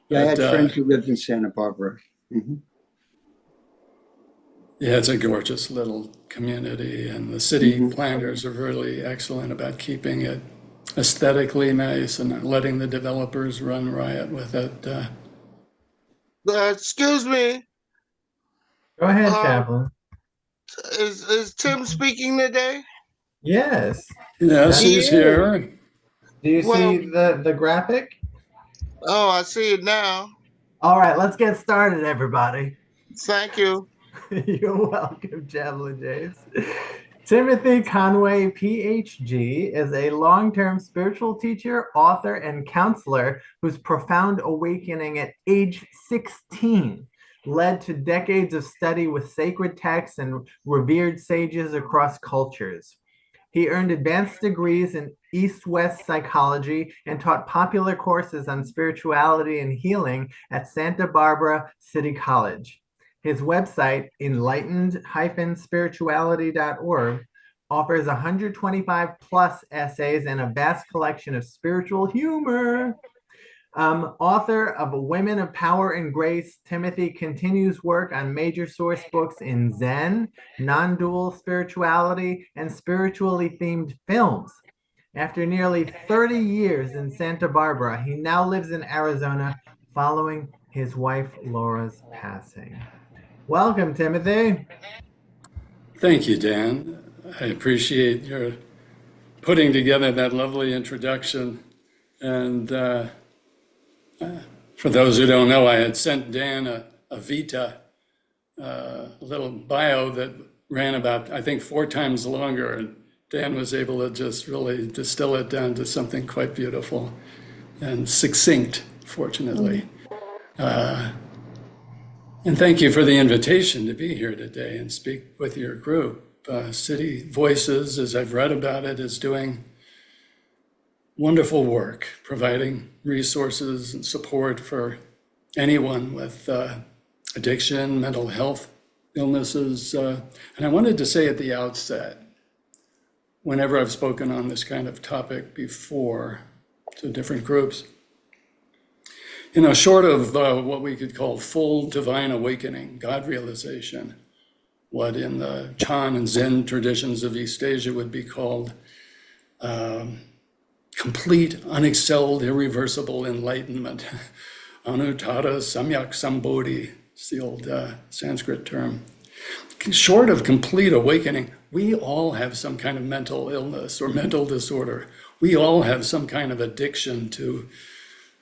Yeah, I But had friends who lived in Santa Barbara. Hmm. yeah, it's a gorgeous little community, and the city Hmm. planners are really excellent about keeping it aesthetically nice and not letting the developers run riot with it. Excuse me. Go ahead, Uh, Chaplain. is Tim speaking today? Yes. Yes, That, He he's is. here. do you Well, see the graphic? oh, I see it now. All right, let's get started, everybody. Thank you. You're welcome, Chaplain James. Timothy Conway, PhD, is a long term spiritual teacher, author, and counselor whose profound awakening at age 16 led to decades of study with sacred texts and revered sages across cultures. He earned advanced degrees in East West psychology and taught popular courses on spirituality and healing at Santa Barbara City College. His website, enlightened-spirituality.org, offers 125 plus essays and a vast collection of spiritual humor. Author of Women of Power and Grace, Timothy continues work on major source books in Zen, non dual spirituality, and spiritually themed films. After nearly 30 years in Santa Barbara, he now lives in Arizona following his wife Laura's passing. Welcome, Timothy. Thank you, Dan. I appreciate your putting together that lovely introduction. And for those who don't know, I had sent Dan a Vita, a little bio that ran about, I think, 4 times longer. And Dan was able to just really distill it down to something quite beautiful and succinct, fortunately. And thank you for the invitation to be here today and speak with your group. City Voices, as I've read about it, is doing wonderful work, providing resources and support for anyone with addiction, mental health illnesses. And I wanted to say at the outset, whenever I've spoken on this kind of topic before to different groups, short of what we could call full divine awakening, God realization, what in the Chan and Zen traditions of East Asia would be called complete, unexcelled, irreversible enlightenment. Anuttara Samyak Sambodhi, it's the old Sanskrit term. Short of complete awakening, we all have some kind of mental illness or mental disorder. We all have some kind of addiction to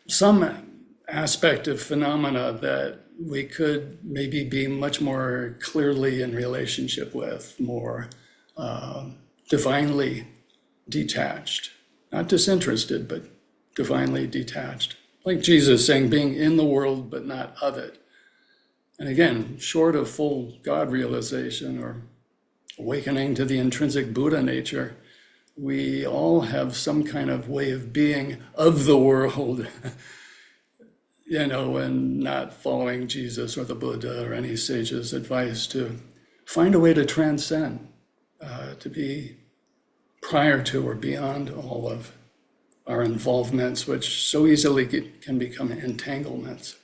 some aspect of phenomena that we could maybe be much more clearly in relationship with, more divinely detached, not disinterested, but divinely detached. Like Jesus saying, being in the world, but not of it. And again, short of full God realization or awakening to the intrinsic Buddha nature, we all have some kind of way of being of the world, and not following Jesus or the Buddha or any sage's advice to find a way to transcend, to be prior to or beyond all of our involvements, which so easily can become entanglements.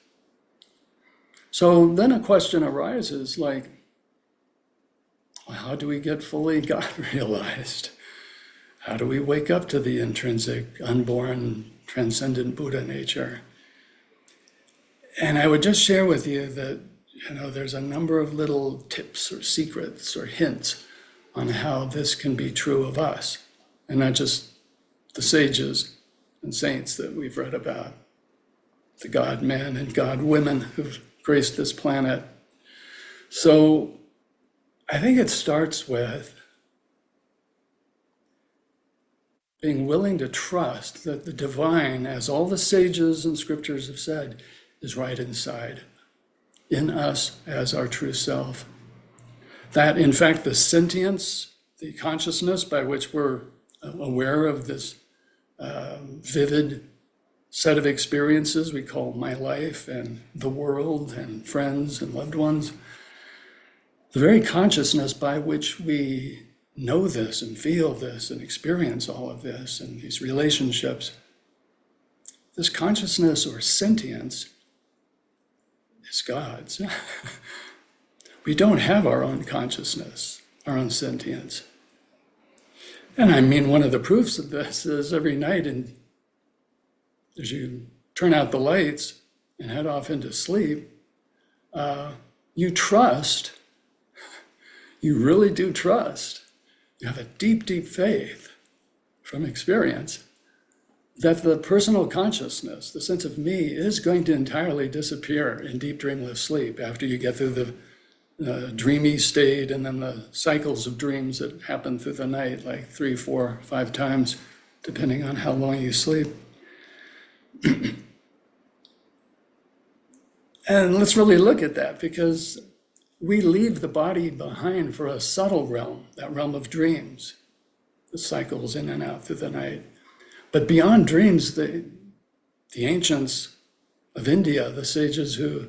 So then a question arises like, well, how do we get fully God realized? How do we wake up to the intrinsic, unborn, transcendent Buddha nature? And I would just share with you that, there's a number of little tips or secrets or hints on how this can be true of us, and not just the sages and saints that we've read about, the God men and God women who've graced this planet. So I think it starts with being willing to trust that the divine, as all the sages and scriptures have said, is right inside, in us as our true self. That, in fact, the sentience, the consciousness by which we're aware of this vivid set of experiences we call my life and the world and friends and loved ones, the very consciousness by which we know this and feel this and experience all of this and these relationships, this consciousness or sentience is God's. We don't have our own consciousness, our own sentience. And I mean, one of the proofs of this is every night, and as you turn out the lights and head off into sleep, you trust, you really do trust, you have a deep, deep faith from experience that the personal consciousness, the sense of me, is going to entirely disappear in deep dreamless sleep after you get through the dreamy state and then the cycles of dreams that happen through the night, like 3, 4, 5 times, depending on how long you sleep. And let's really look at that, because we leave the body behind for a subtle realm, that realm of dreams, the cycles in and out through the night. But beyond dreams, the ancients of India, the sages who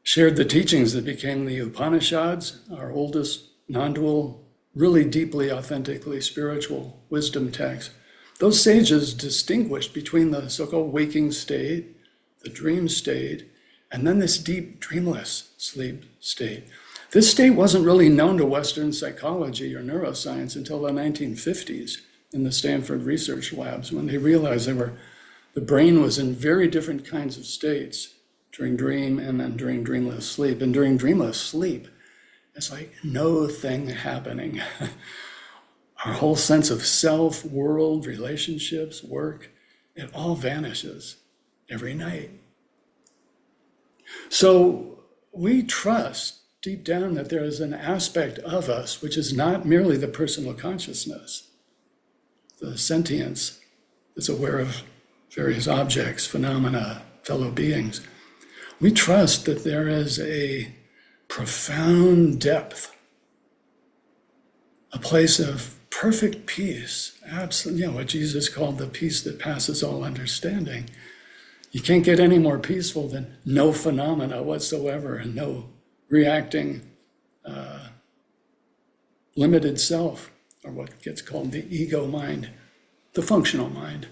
shared the teachings that became the Upanishads, our oldest non-dual, really deeply, authentically spiritual wisdom text, those sages distinguished between the so-called waking state, the dream state, and then this deep dreamless sleep state. This state wasn't really known to Western psychology or neuroscience until the 1950s in the Stanford research labs, when they realized the brain was in very different kinds of states during dream and then during dreamless sleep. And during dreamless sleep, it's like no thing happening. Our whole sense of self, world, relationships, work, it all vanishes every night. So we trust deep down that there is an aspect of us which is not merely the personal consciousness, the sentience that's aware of various objects, phenomena, fellow beings. We trust that there is a profound depth, a place of perfect peace, absolutely, what Jesus called the peace that passes all understanding. You can't get any more peaceful than no phenomena whatsoever and no reacting limited self, or what gets called the ego mind, the functional mind,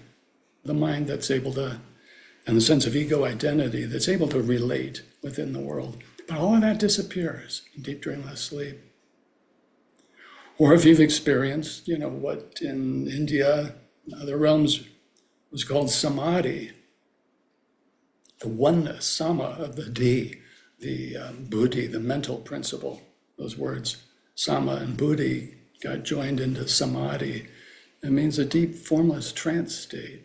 the mind that's able to, and the sense of ego identity that's able to relate within the world. But all of that disappears in deep dreamless sleep. Or if you've experienced, what in India, other realms was called samadhi, the oneness, sama of the D, the buddhi, the mental principle. Those words, sama and buddhi, got joined into samadhi. It means a deep, formless trance state.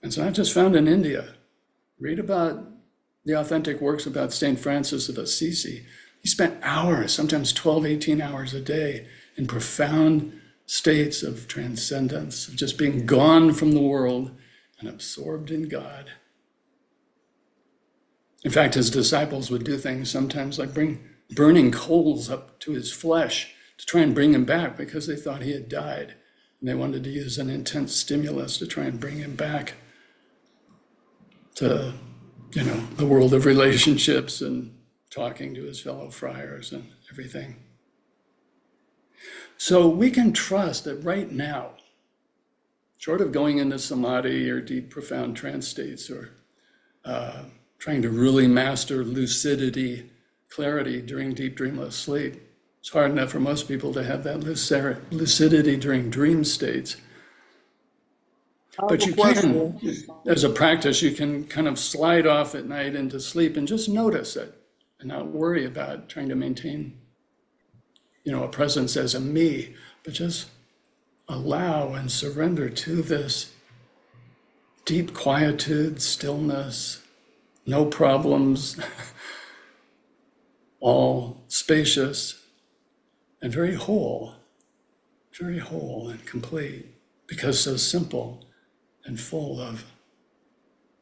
It's not just found in India. Read about the authentic works about St. Francis of Assisi. He spent hours, sometimes 12, 18 hours a day, in profound states of transcendence, of just being gone from the world and absorbed in God. In fact, his disciples would do things sometimes like bring burning coals up to his flesh to try and bring him back, because they thought he had died. And they wanted to use an intense stimulus to try and bring him back to, the world of relationships and talking to his fellow friars and everything. So we can trust that right now, short of going into samadhi or deep, profound trance states, or trying to really master lucidity, clarity during deep dreamless sleep. It's hard enough for most people to have that lucidity during dream states. But you can, as a practice, you can kind of slide off at night into sleep and just notice it and not worry about trying to maintain, a presence as a me, but just allow and surrender to this deep quietude, stillness, no problems, all spacious and very whole and complete, because so simple and full of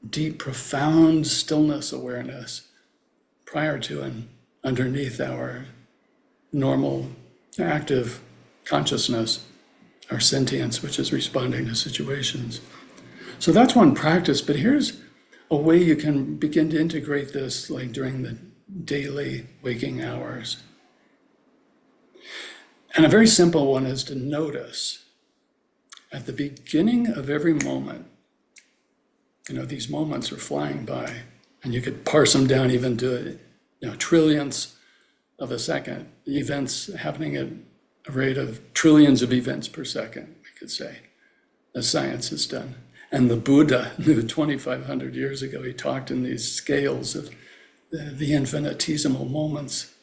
deep, profound stillness awareness prior to and underneath our normal, active consciousness, our sentience, which is responding to situations. So that's one practice, but here's a way you can begin to integrate this, like during the daily waking hours. And a very simple one is to notice at the beginning of every moment, these moments are flying by And you could parse them down even to trillionths of a second, events happening at a rate of trillions of events per second, we could say, as science has done. And the Buddha knew 2,500 years ago, he talked in these scales of the infinitesimal moments.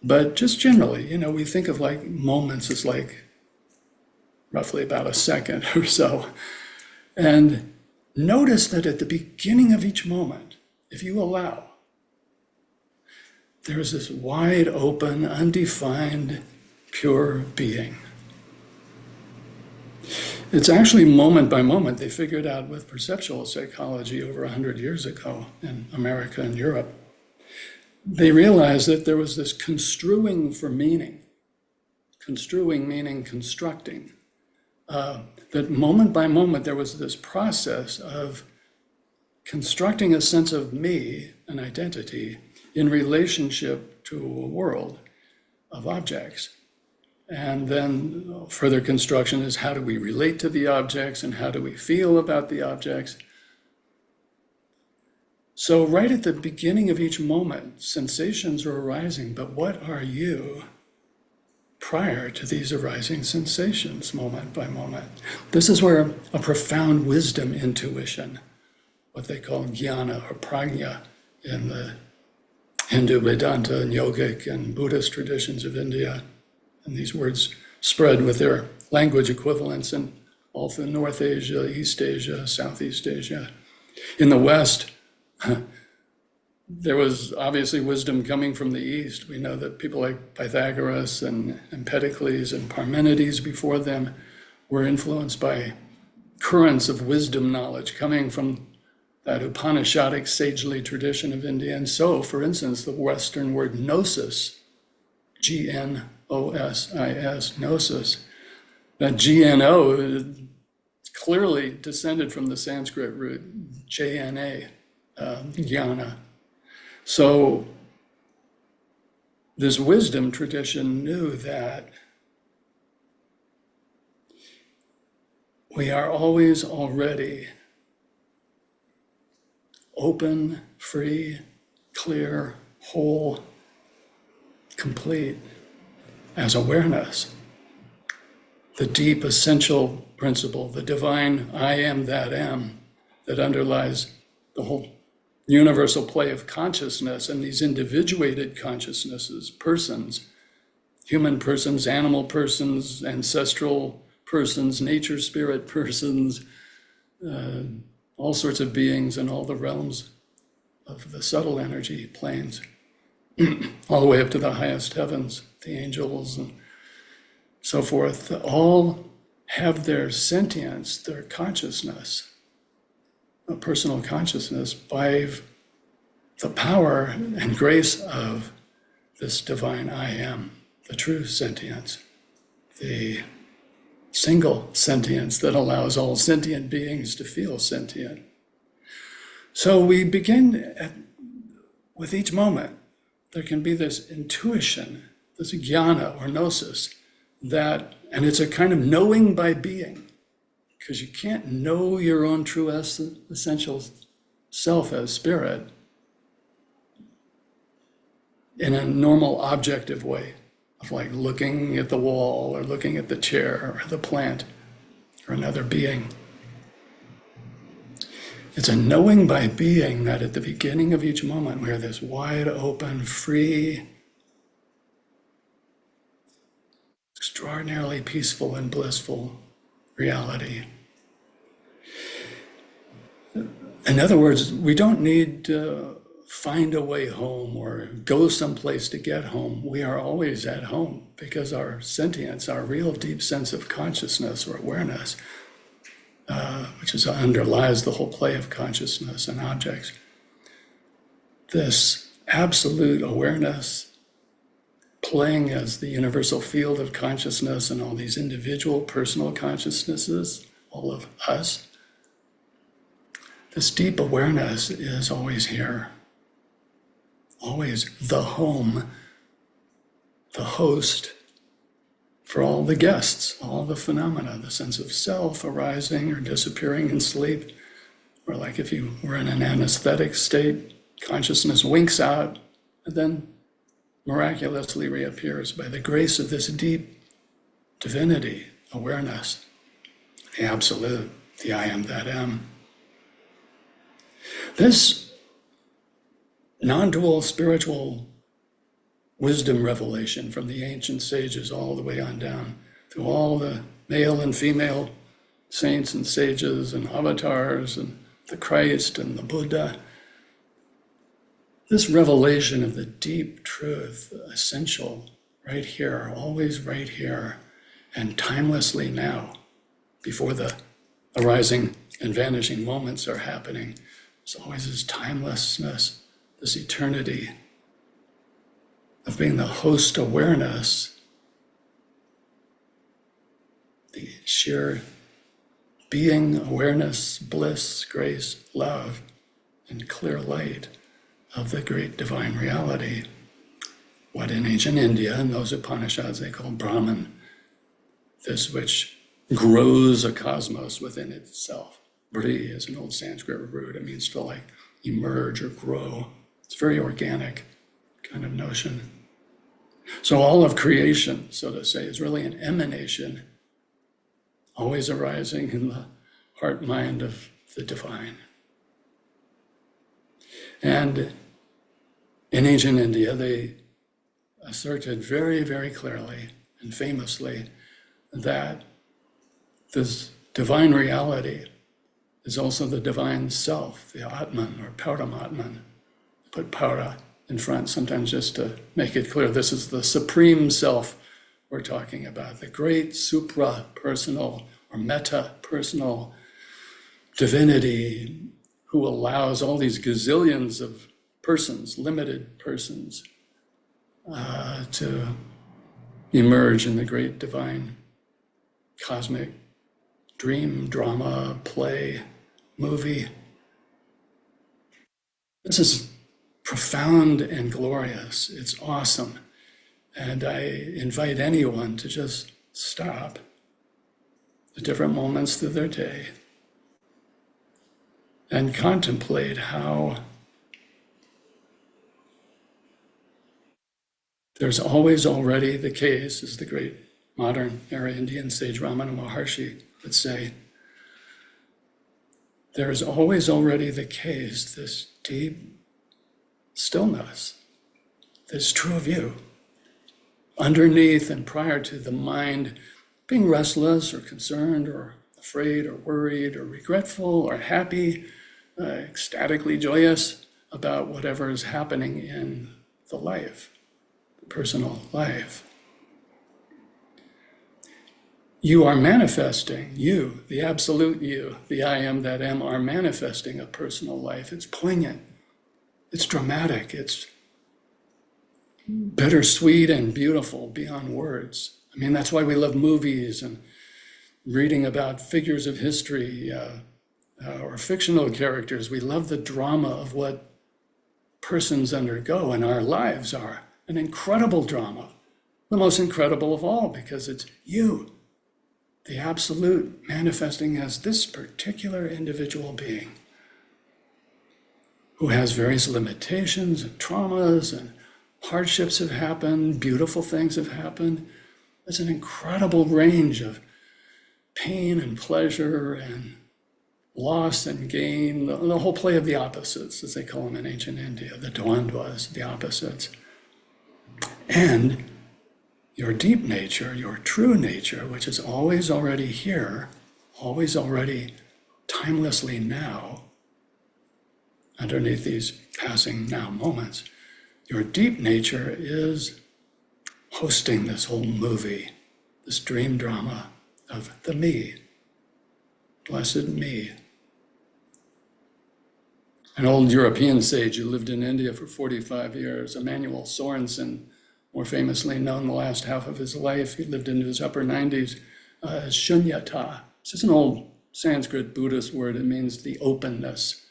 But just generally, we think of like moments as like roughly about a second or so. And notice that at the beginning of each moment, if you allow, there is this wide open, undefined, pure being. It's actually moment by moment. They figured out with perceptual psychology over 100 years ago in America and Europe. They realized that there was this construing for meaning, construing meaning constructing, that moment by moment there was this process of constructing a sense of me, an identity, in relationship to a world of objects. And then further construction is how do we relate to the objects and how do we feel about the objects? So right at the beginning of each moment, sensations are arising, but what are you prior to these arising sensations, moment by moment? This is where a profound wisdom intuition, what they call jnana or prajna in the Hindu, Vedanta, and yogic and Buddhist traditions of India, and these words spread with their language equivalents in all through North Asia, East Asia, Southeast Asia. In the West, there was obviously wisdom coming from the East. We know that people like Pythagoras and Empedocles and Parmenides before them were influenced by currents of wisdom knowledge coming from that Upanishadic sagely tradition of India. And so, for instance, the Western word gnosis, Gnosis, gnosis, that GNO clearly descended from the Sanskrit root JNA, jnana. So this wisdom tradition knew that we are always already open, free, clear, whole, complete as awareness. The deep essential principle, the divine I am that am, that underlies the whole universal play of consciousness and these individuated consciousnesses, persons, human persons, animal persons, ancestral persons, nature spirit persons, all sorts of beings in all the realms of the subtle energy planes, all the way up to the highest heavens, the angels and so forth, all have their sentience, their consciousness, a personal consciousness, by the power and grace of this divine I am, the true sentience, the single sentience that allows all sentient beings to feel sentient. So we begin with each moment. There can be this intuition, this jnana or gnosis, that, and it's a kind of knowing by being, because you can't know your own true essential self as spirit in a normal objective way of like looking at the wall or looking at the chair or the plant or another being. It's a knowing by being that at the beginning of each moment we're this wide open, free, extraordinarily peaceful and blissful reality. In other words, we don't need to find a way home or go someplace to get home. We are always at home because our sentience, our real deep sense of consciousness or awareness, which underlies the whole play of consciousness and objects, this absolute awareness playing as the universal field of consciousness and all these individual personal consciousnesses, all of us, this deep awareness is always here, always the home, the host for all the guests, all the phenomena, the sense of self arising or disappearing in sleep, or like if you were in an anesthetic state, consciousness winks out and then miraculously reappears by the grace of this deep divinity, awareness, the absolute, the I am that am. This non-dual spiritual wisdom revelation from the ancient sages all the way on down through all the male and female saints and sages and avatars and the Christ and the Buddha. This revelation of the deep truth, essential, right here, always right here, and timelessly now, before the arising and vanishing moments are happening. There's always this timelessness, this eternity of being the host awareness, the sheer being, awareness, bliss, grace, love, and clear light of the great divine reality. What in ancient India, in those Upanishads, they call Brahman, this which grows a cosmos within itself. Vri is an old Sanskrit root. It means to like emerge or grow. It's a very organic kind of notion. So all of creation, so to say, is really an emanation, always arising in the heart mind of the divine. And in ancient India, they asserted very, very clearly and famously that this divine reality is also the divine self, the Atman or Paramatman. Put para in front sometimes just to make it clear this is the supreme self we're talking about, the great supra-personal or meta-personal divinity who allows all these gazillions of persons, limited persons, to emerge in the great divine cosmic dream, drama, play, movie. This is profound and glorious. It's awesome. And I invite anyone to just stop at different moments through their day and contemplate how there's always already the case, as the great modern era Indian sage Ramana Maharshi would say, there is always already the case, this deep stillness that's true of you, underneath and prior to the mind being restless or concerned or afraid or worried or regretful or happy, ecstatically joyous about whatever is happening in the life, the personal life. You are manifesting, you, the absolute you, the I am that am, are manifesting a personal life. It's poignant, it's dramatic, it's bittersweet and beautiful beyond words. I mean, that's why we love movies and reading about figures of history or fictional characters. We love the drama of what persons undergo, and our lives are an incredible drama, the most incredible of all, because it's you, the absolute, manifesting as this particular individual being who has various limitations and traumas and hardships have happened, beautiful things have happened. There's an incredible range of pain and pleasure and loss and gain, the whole play of the opposites, as they call them in ancient India, the dvandvas, the opposites. And your deep nature, your true nature, which is always already here, always already timelessly now, underneath these passing now moments, your deep nature is hosting this whole movie, this dream drama of the me, blessed me. An old European sage who lived in India for 45 years, Emanuel Sorensen, more famously known the last half of his life, he lived into his upper 90s, as shunyata. It's just an old Sanskrit Buddhist word. It means the openness,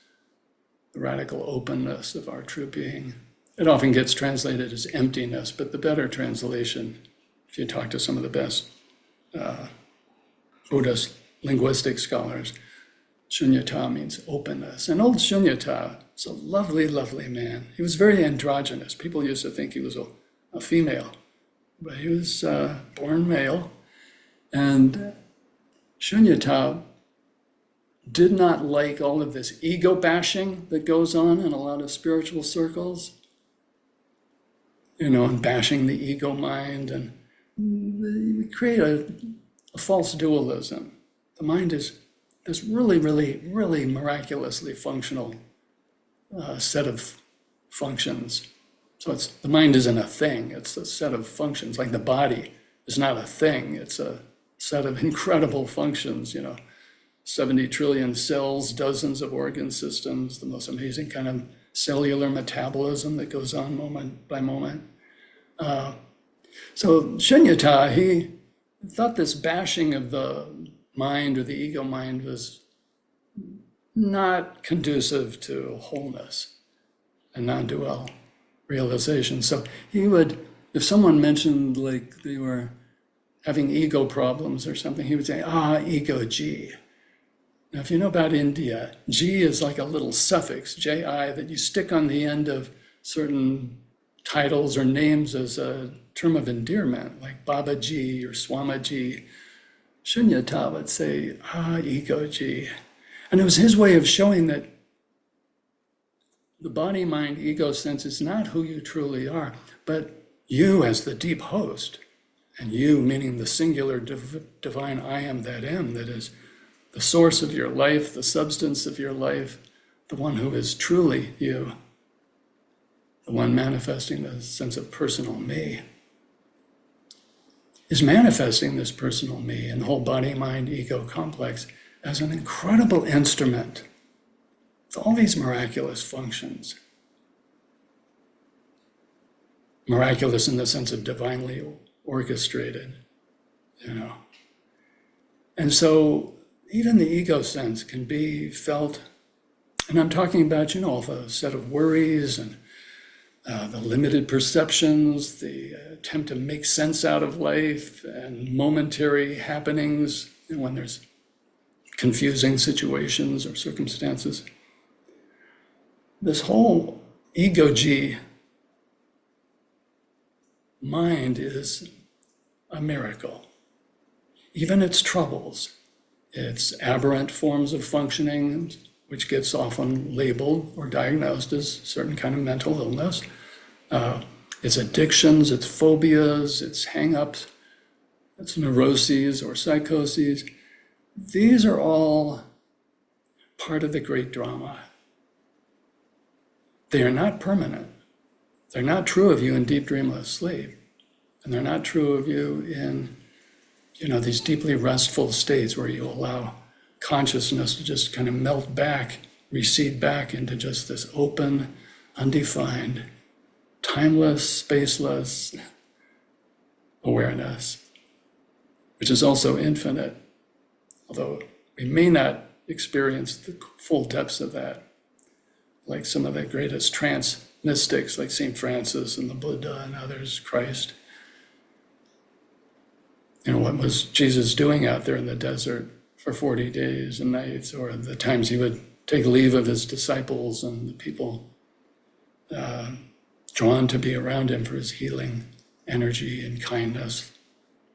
the radical openness of our true being. It often gets translated as emptiness, but the better translation, if you talk to some of the best Buddhist linguistic scholars, Shunyata means openness. And old Shunyata is a lovely, lovely man. He was very androgynous. People used to think he was a female, but he was born male. And Shunyata did not like all of this ego bashing that goes on in a lot of spiritual circles, and bashing the ego mind, and we create a false dualism. The mind is this really, really, really miraculously functional set of functions. So the mind isn't a thing, it's a set of functions. Like the body is not a thing, it's a set of incredible functions, 70 trillion cells, dozens of organ systems, the most amazing kind of cellular metabolism that goes on moment by moment. So Shunyata, he thought this bashing of the mind or the ego mind was not conducive to wholeness and non-dual realization. So he would, if someone mentioned like they were having ego problems or something, he would say, ego G. Now, if you know about India, G is like a little suffix, J-I, that you stick on the end of certain titles or names as a term of endearment, like Baba Ji or Swamaji. Shunyata would say, ego G. And it was his way of showing that the body, mind, ego sense is not who you truly are, but you as the deep host, and you meaning the singular divine I am that am, that is the source of your life, the substance of your life, the one who is truly you, the one manifesting the sense of personal me, is manifesting this personal me and the whole body, mind, ego complex as an incredible instrument with all these miraculous functions. Miraculous in the sense of divinely orchestrated, And so even the ego sense can be felt, and I'm talking about, the set of worries and the limited perceptions, the attempt to make sense out of life and momentary happenings, when there's confusing situations or circumstances. This whole ego G mind is a miracle. Even its troubles, its aberrant forms of functioning, which gets often labeled or diagnosed as certain kind of mental illness, its addictions, its phobias, its hang-ups, its neuroses or psychoses, these are all part of the great drama. They are not permanent. They're not true of you in deep dreamless sleep. And they're not true of you in, these deeply restful states where you allow consciousness to just kind of melt back, recede back into just this open, undefined, timeless, spaceless awareness, which is also infinite, although we may not experience the full depths of that, like some of the greatest trance mystics like St. Francis and the Buddha and others, Christ. What was Jesus doing out there in the desert for 40 days and nights, or the times he would take leave of his disciples and the people drawn to be around him for his healing energy and kindness,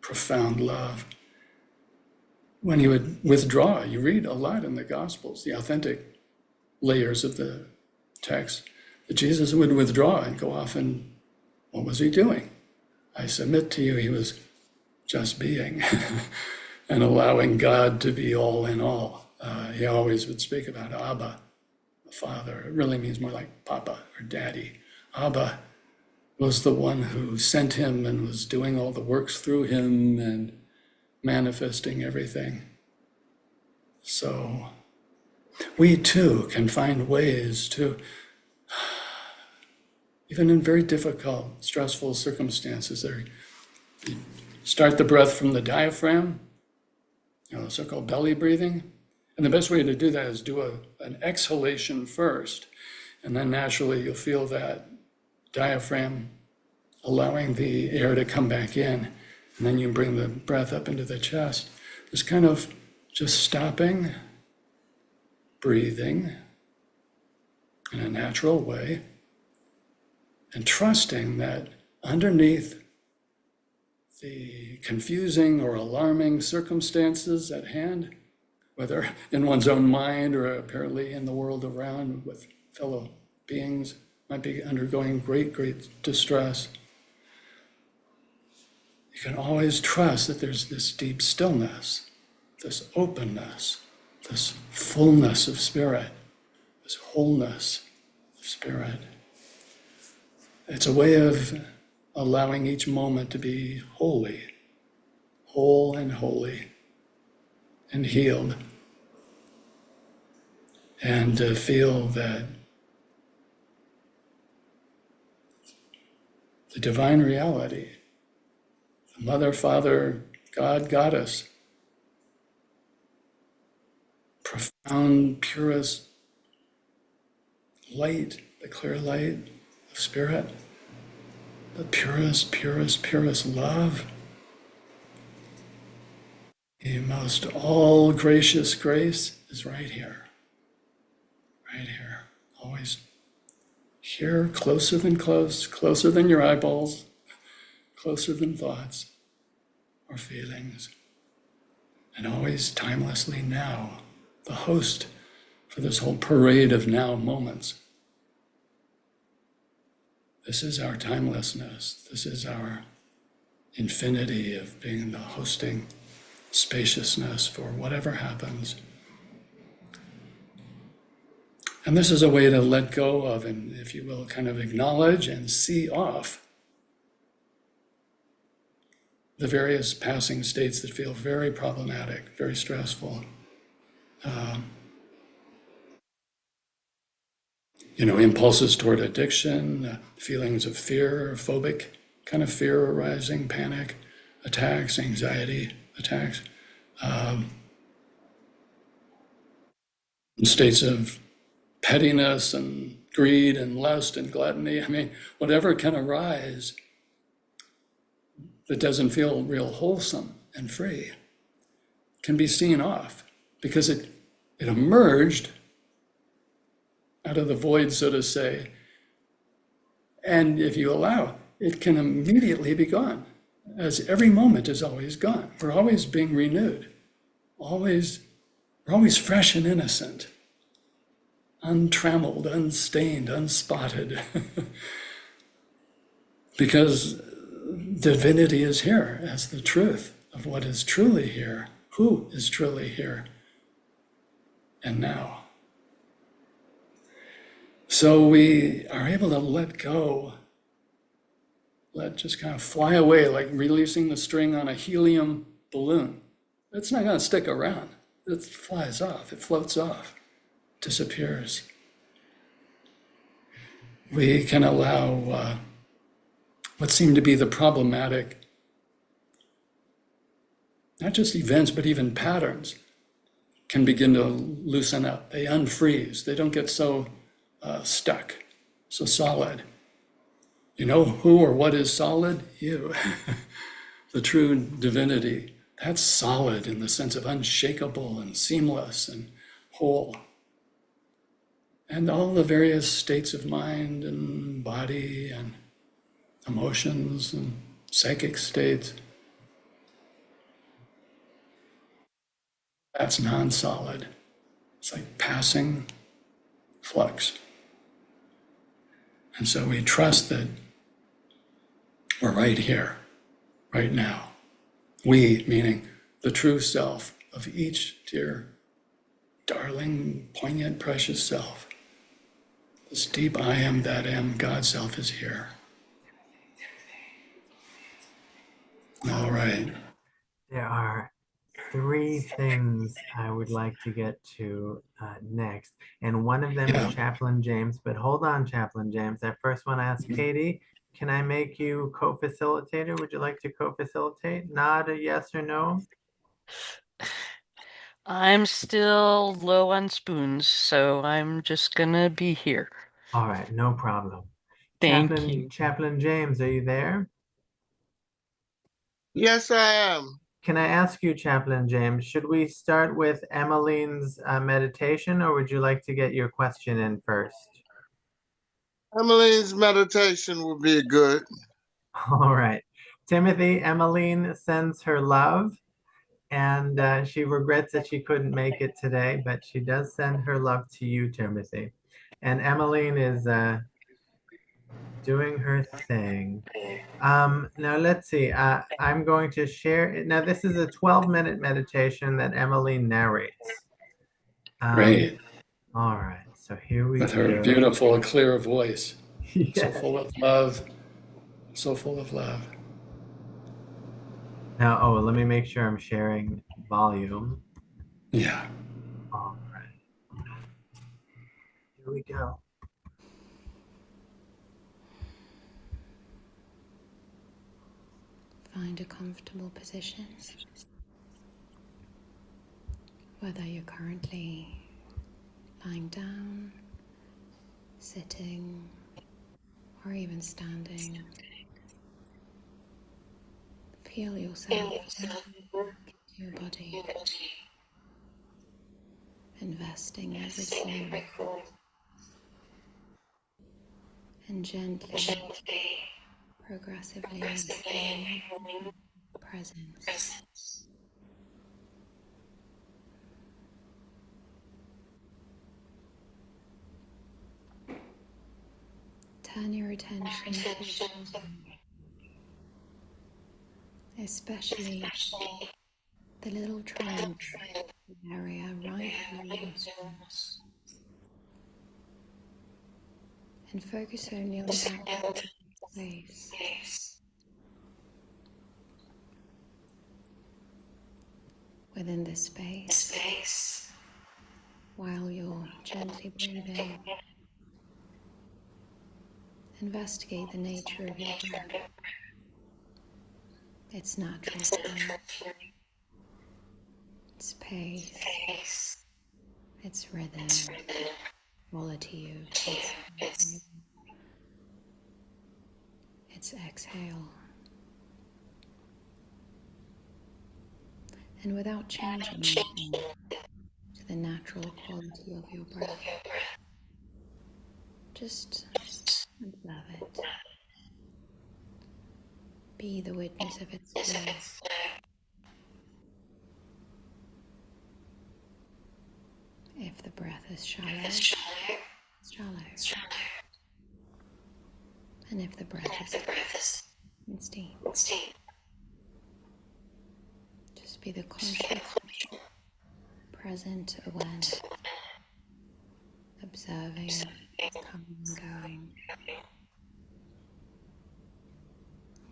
profound love. When he would withdraw, you read a lot in the Gospels, the authentic layers of the text, that Jesus would withdraw and go off, and what was he doing? I submit to you, he was just being and allowing God to be all in all. He always would speak about Abba, the Father. It really means more like Papa or Daddy. Abba was the one who sent him and was doing all the works through him and manifesting everything. So we too can find ways to, even in very difficult, stressful circumstances, start the breath from the diaphragm, so-called belly breathing. And the best way to do that is do an exhalation first, and then naturally you'll feel that diaphragm allowing the air to come back in, and then you bring the breath up into the chest. It's kind of just stopping breathing in a natural way, and trusting that underneath the confusing or alarming circumstances at hand, whether in one's own mind or apparently in the world around with fellow beings, might be undergoing great, great distress. You can always trust that there's this deep stillness, this openness, this fullness of spirit, this wholeness of spirit. It's a way of allowing each moment to be holy, whole and holy and healed, and to feel that the divine reality, the Mother, Father, God, Goddess, profound, purest light, the clear light of spirit, the purest, purest, purest love, the most all gracious grace is right here, always here, closer than close, closer than your eyeballs, closer than thoughts or feelings, and always timelessly now, the host for this whole parade of now moments. This is our timelessness. This is our infinity of being the hosting spaciousness for whatever happens. And this is a way to let go of, and if you will, kind of acknowledge and see off the various passing states that feel very problematic, very stressful. Impulses toward addiction, feelings of fear, phobic kind of fear arising, panic, attacks, anxiety attacks, states of pettiness and greed and lust and gluttony. I mean, whatever can arise that doesn't feel real wholesome and free can be seen off because it emerged out of the void, so to say. And if you allow, it can immediately be gone, as every moment is always gone. We're always being renewed. We're always fresh and innocent, untrammeled, unstained, unspotted. Because divinity is here as the truth of what is truly here, who is truly here, and now. So we are able to let go, just kind of fly away, like releasing the string on a helium balloon. It's not going to stick around. It flies off, it floats off, disappears. We can allow what seem to be the problematic, not just events, but even patterns, can begin to loosen up. They unfreeze. They don't get so stuck, so solid. You know who or what is solid? You. The true divinity. That's solid in the sense of unshakable and seamless and whole. And all the various states of mind and body and emotions and psychic states, that's non-solid. It's like passing flux. And so we trust that we're right here, right now. We, meaning the true self of each dear, darling, poignant, precious self. This deep I am that am, God self is here. All right. There are three things I would like to get to next. And one of them is Chaplain James. But hold on, Chaplain James. I first want to ask Katie, can I make you co-facilitator? Would you like to co-facilitate? Nod a yes or no? I'm still low on spoons, so I'm just gonna be here. All right, no problem. Thank Chaplain, you. Chaplain James, are you there? Yes, I am. Can I ask you, Chaplain James, should we start with Emmeline's meditation, or would you like to get your question in first? Emmeline's meditation would be good. All right. Timothy, Emmeline sends her love, and she regrets that she couldn't make it today, but she does send her love to you, Timothy. And Emmeline is doing her thing. Now let's see. I'm going to share. Now this is a 12-minute meditation that Emmeline narrates. Great. All right. So here we With her go. beautiful, clear voice. So Yes. full of love. So full of love. Now, oh, let me make sure I'm sharing volume. Yeah. All right. Here we go. Find a comfortable position, whether you're currently lying down, sitting, or even standing. Feel yourself into your body, investing every form, and gently, progressively instilling presence. Turn your attention to your body, especially the little triangle area right below your nostrils, and focus only on that space. Within this space, while you're gently breathing, investigate the nature of your breath, its natural flow, its pace, its rhythm, quality of its exhale. And without changing anything to the natural quality of your breath, just observe it. Be the witness of its flow. If the breath is shallow, it's shallow. And if the breath is it's deep. Just be the conscious, present awareness, observing, coming and going.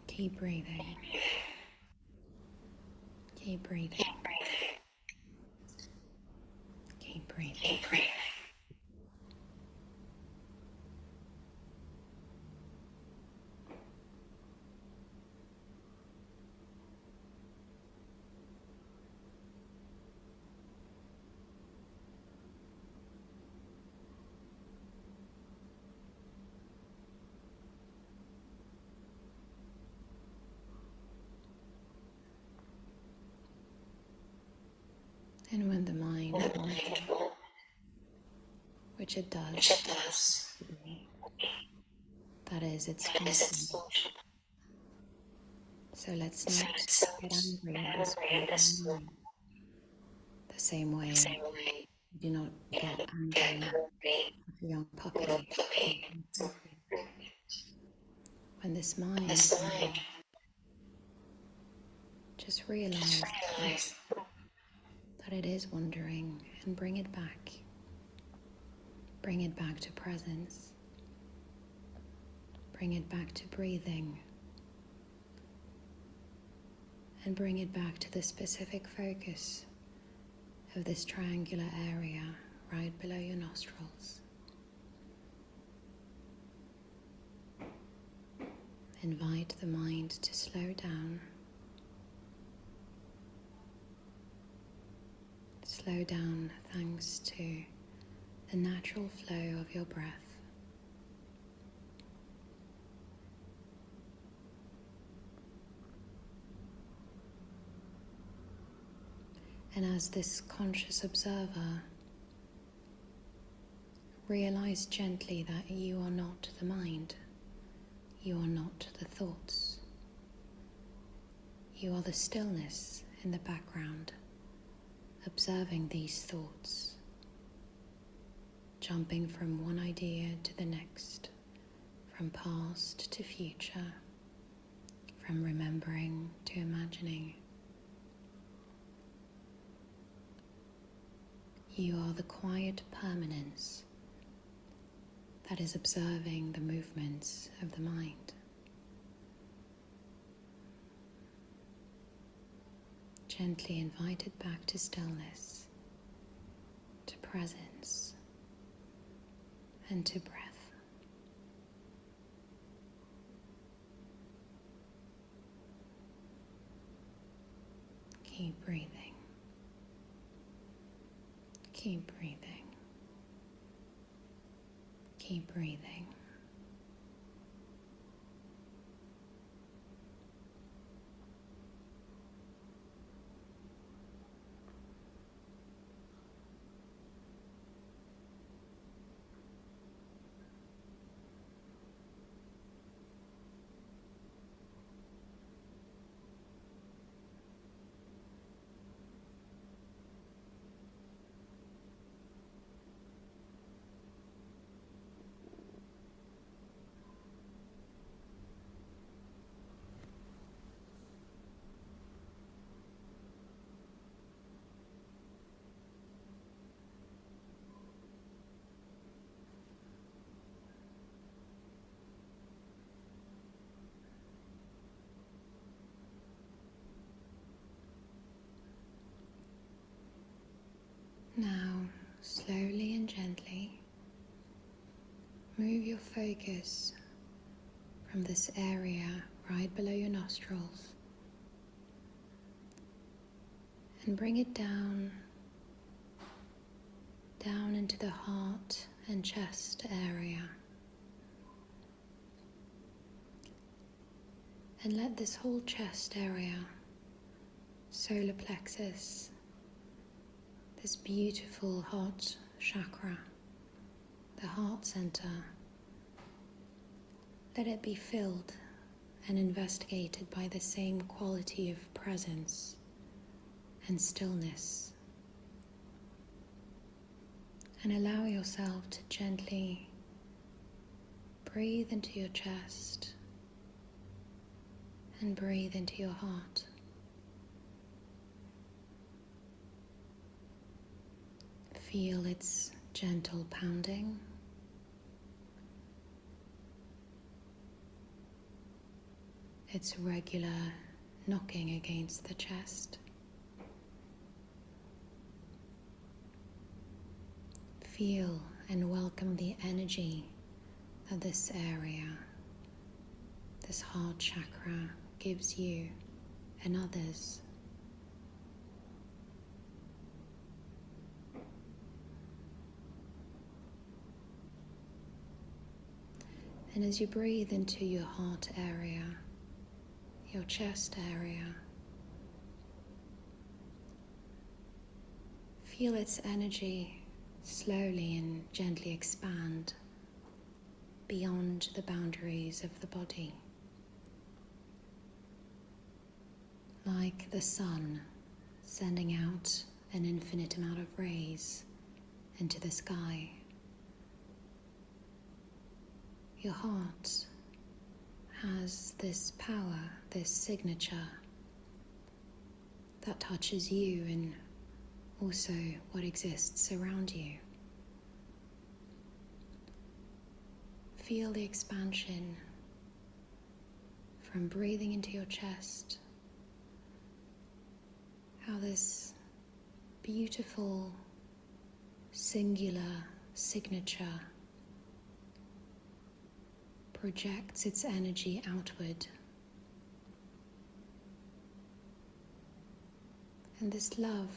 Keep breathing. Keep breathing. Keep breathing. And when the mind wanders, which it does, that is its function. So let's not get angry at this mind. The same way you do not get angry at a young puppy. When this mind just realize that it is wandering and bring it back. Bring it back to presence. Bring it back to breathing. And bring it back to the specific focus of this triangular area right below your nostrils. Invite the mind to slow down. Slow down thanks to the natural flow of your breath. And as this conscious observer, realize gently that you are not the mind, you are not the thoughts. You are the stillness in the background, observing these thoughts, jumping from one idea to the next, from past to future, from remembering to imagining. You are the quiet permanence that is observing the movements of the mind. Gently invited back to stillness, to presence, and to breath. Keep breathing. Keep breathing. Keep breathing. Now, slowly and gently, move your focus from this area right below your nostrils and bring it down into the heart and chest area. And let this whole chest area, solar plexus, this beautiful heart chakra, the heart center, let it be filled and investigated by the same quality of presence and stillness. And allow yourself to gently breathe into your chest and breathe into your heart. Feel its gentle pounding. Its regular knocking against the chest. Feel and welcome the energy that this area, this heart chakra, gives you and others. And as you breathe into your heart area, your chest area, feel its energy slowly and gently expand beyond the boundaries of the body. Like the sun sending out an infinite amount of rays into the sky. Your heart has this power, this signature that touches you and also what exists around you. Feel the expansion from breathing into your chest, how this beautiful, singular signature projects its energy outward. And this love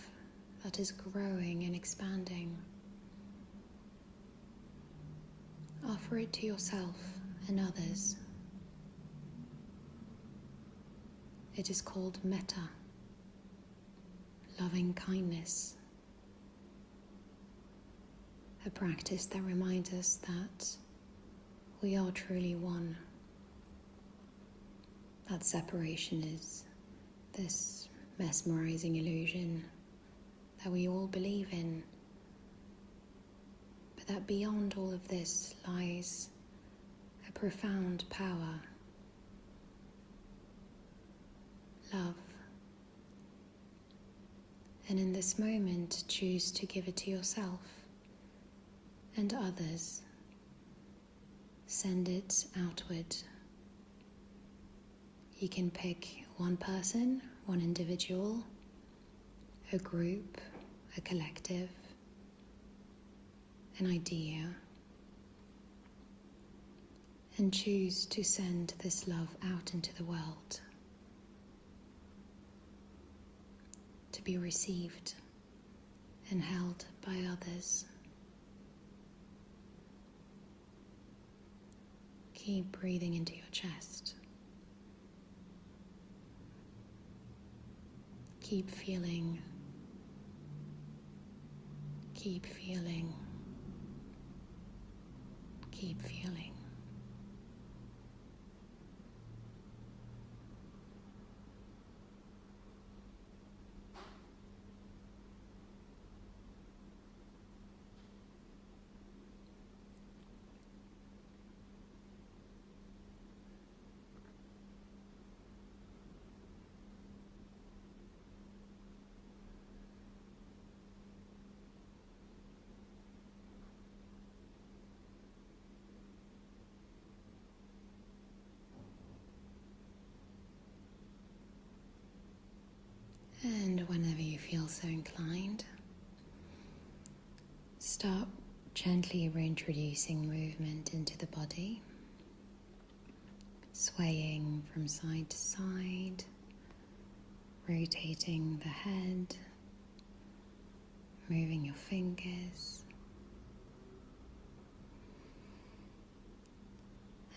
that is growing and expanding, offer it to yourself and others. It is called metta, loving kindness. A practice that reminds us that we are truly one. That separation is this mesmerizing illusion that we all believe in, but that beyond all of this lies a profound power, love. And in this moment, choose to give it to yourself and others. Send it outward. You can pick one person, one individual, a group, a collective, an idea, and choose to send this love out into the world to be received and held by others. Keep breathing into your chest. Keep feeling. Keep feeling. Keep feeling. And whenever you feel so inclined, start gently reintroducing movement into the body, swaying from side to side, rotating the head, moving your fingers.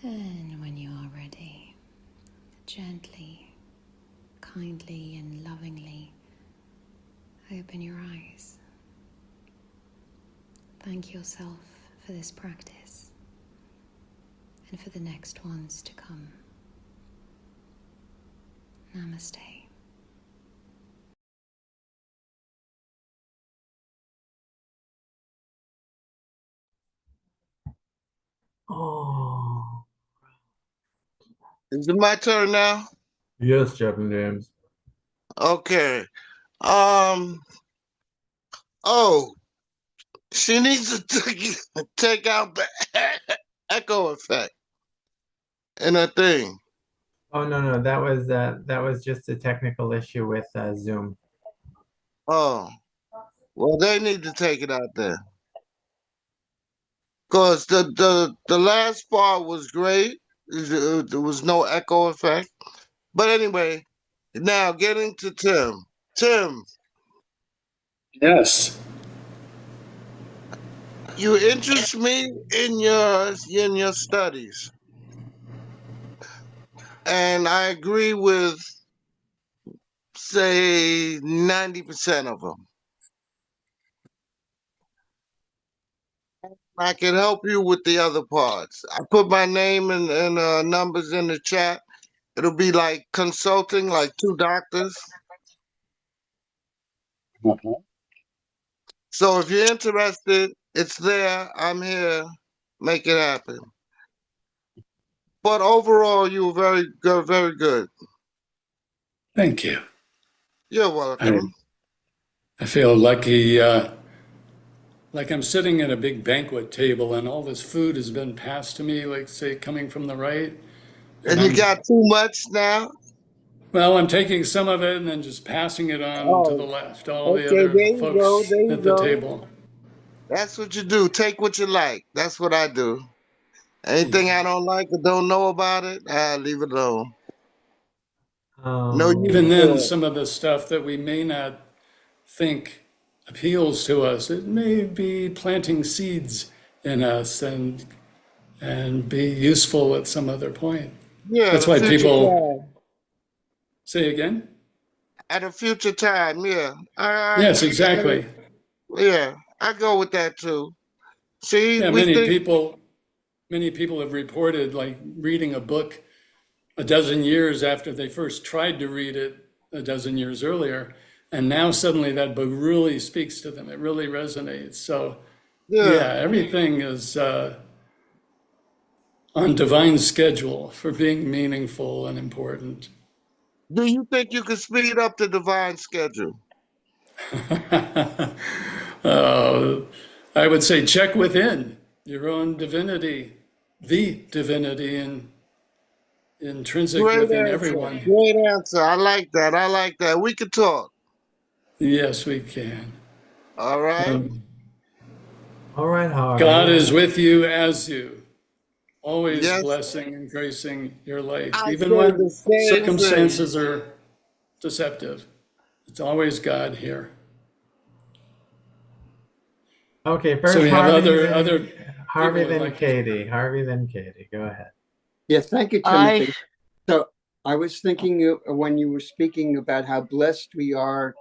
And when you are ready, gently, kindly and lovingly open your eyes. Thank yourself for this practice and for the next ones to come. Namaste. Oh, Is it my turn now? yes, Chaplain James. Okay. Um. Oh, she needs to take out the echo effect in her thing. Oh no, that was just a technical issue with Zoom. Oh, well, they need to take it out there. Cause the last part was great. There was no echo effect. But anyway, now getting to Tim. Tim, Yes. you interest me in your studies, and I agree with say 90% of them. I can help you with the other parts. I put my name and numbers in the chat. It'll be like consulting, like two doctors. Uh-huh. So if you're interested, it's there. I'm here. Make it happen. But overall, you were very good, very good. Thank you. You're I, welcome. I feel lucky, like I'm sitting at a big banquet table and all this food has been passed to me, like say coming from the right. And And you got too much now? I'm taking some of it and then just passing it on to the Oh, left, all the okay. other There you go. folks There you at the go. table. That's what you do. Take what you like. That's what I do. Anything Yeah. I don't like or don't know about it, I leave it alone. No use Even Oh, then, for it. some of the stuff that we may not think appeals to us, it may be planting seeds in us and be useful at some other point. Yeah, That's the why future people time. say again. at a future time. Yeah, Yes, exactly. yeah, I go with that too. See, Yeah, we think, many people have reported like reading a book a dozen years after they first tried to read it a dozen years earlier, and now suddenly that book really speaks to them. It really resonates. So yeah. yeah, everything is on divine schedule for being meaningful and important. Do you think you could speed up the divine schedule? uh, I would say check within your own divinity, the divinity intrinsic Great within answer. everyone. Great answer. I like that. I like that. We could talk. Yes, we can. All right. Um, All right, God Harvey. is with you as you, always Yes, blessing and gracing your life, I even say the when same thing. circumstances are deceptive. It's always God here. Okay, So first we have Harvey, other people who'd then like to. Katie. Harvey, then Katie. Go ahead. Yeah, thank you, I Timothy. So I was thinking when you were speaking about how blessed we are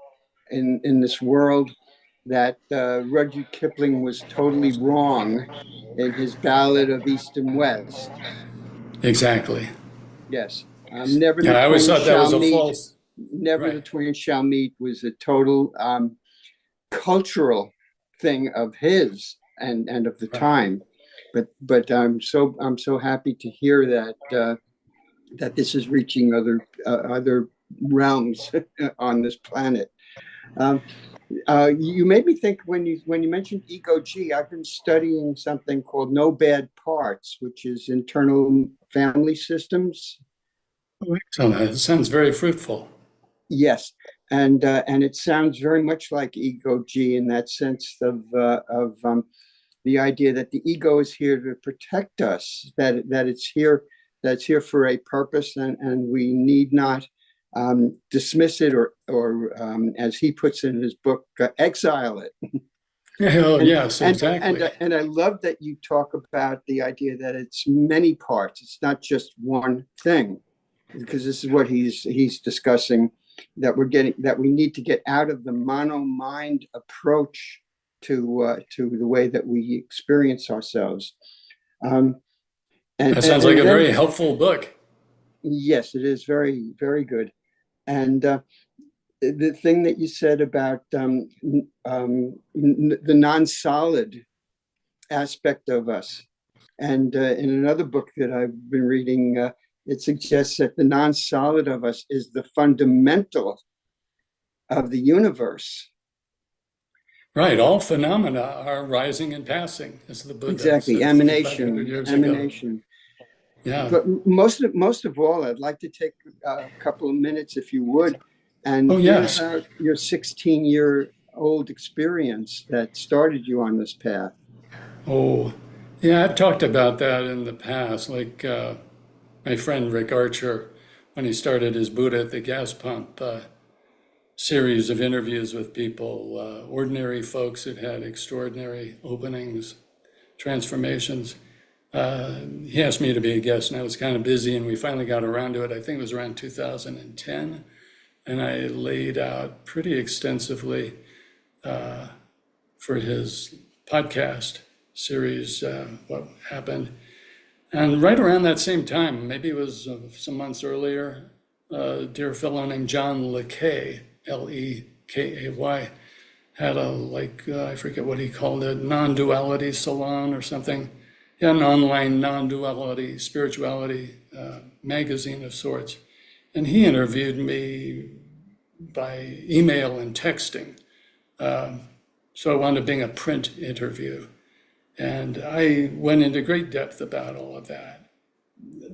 in this world that Rudyard Kipling was totally wrong in his Ballad of East and West. Exactly. Yes, never Yeah, the I always twain thought that shall was a meet. false. Never the Right. twain shall meet was a total cultural thing of his and of the Right. time. But I'm so happy to hear that this is reaching other realms on this planet. Um, you made me think when you mentioned ego G. I've been studying something called no bad parts, which is internal family systems. So that sounds very fruitful. Yes, and it sounds very much like ego G in that sense of the idea that the ego is here to protect us, that it's here for a purpose, and we need not dismiss it or as he puts in his book, exile it. Oh, And yes, and and exactly. and I love that you talk about the idea that it's many parts. It's not just one thing, because this is what he's discussing, that we need to get out of the mono mind approach to the way that we experience ourselves. Um, and, That and sounds like and a then very helpful book. yes, it is very very good. And the thing that you said about the non-solid aspect of us. And in another book that I've been reading, it suggests that the non solid of us is the fundamental of the universe. Right. All phenomena are rising and passing, as the Buddha Exactly, said 4,500 emanation, years ago. emanation. Yeah. But most of all, I'd like to take a couple of minutes, if you would, and Oh, hear yes. about your 16-year-old experience that started you on this path. Oh, yeah, I've talked about that in the past. Like my friend Rick Archer, when he started his Buddha at the gas pump series of interviews with people, ordinary folks that had extraordinary openings, transformations. He asked me to be a guest, and I was kind of busy, and we finally got around to it. I think it was around 2010, and I laid out pretty extensively for his podcast series what happened. And right around that same time, maybe it was some months earlier, a dear fellow named John LeKay, Lekay, had I forget what he called it, non-duality salon or something. Yeah, an online non-duality spirituality magazine of sorts. And he interviewed me by email and texting. So I wound up being a print interview. And I went into great depth about all of that.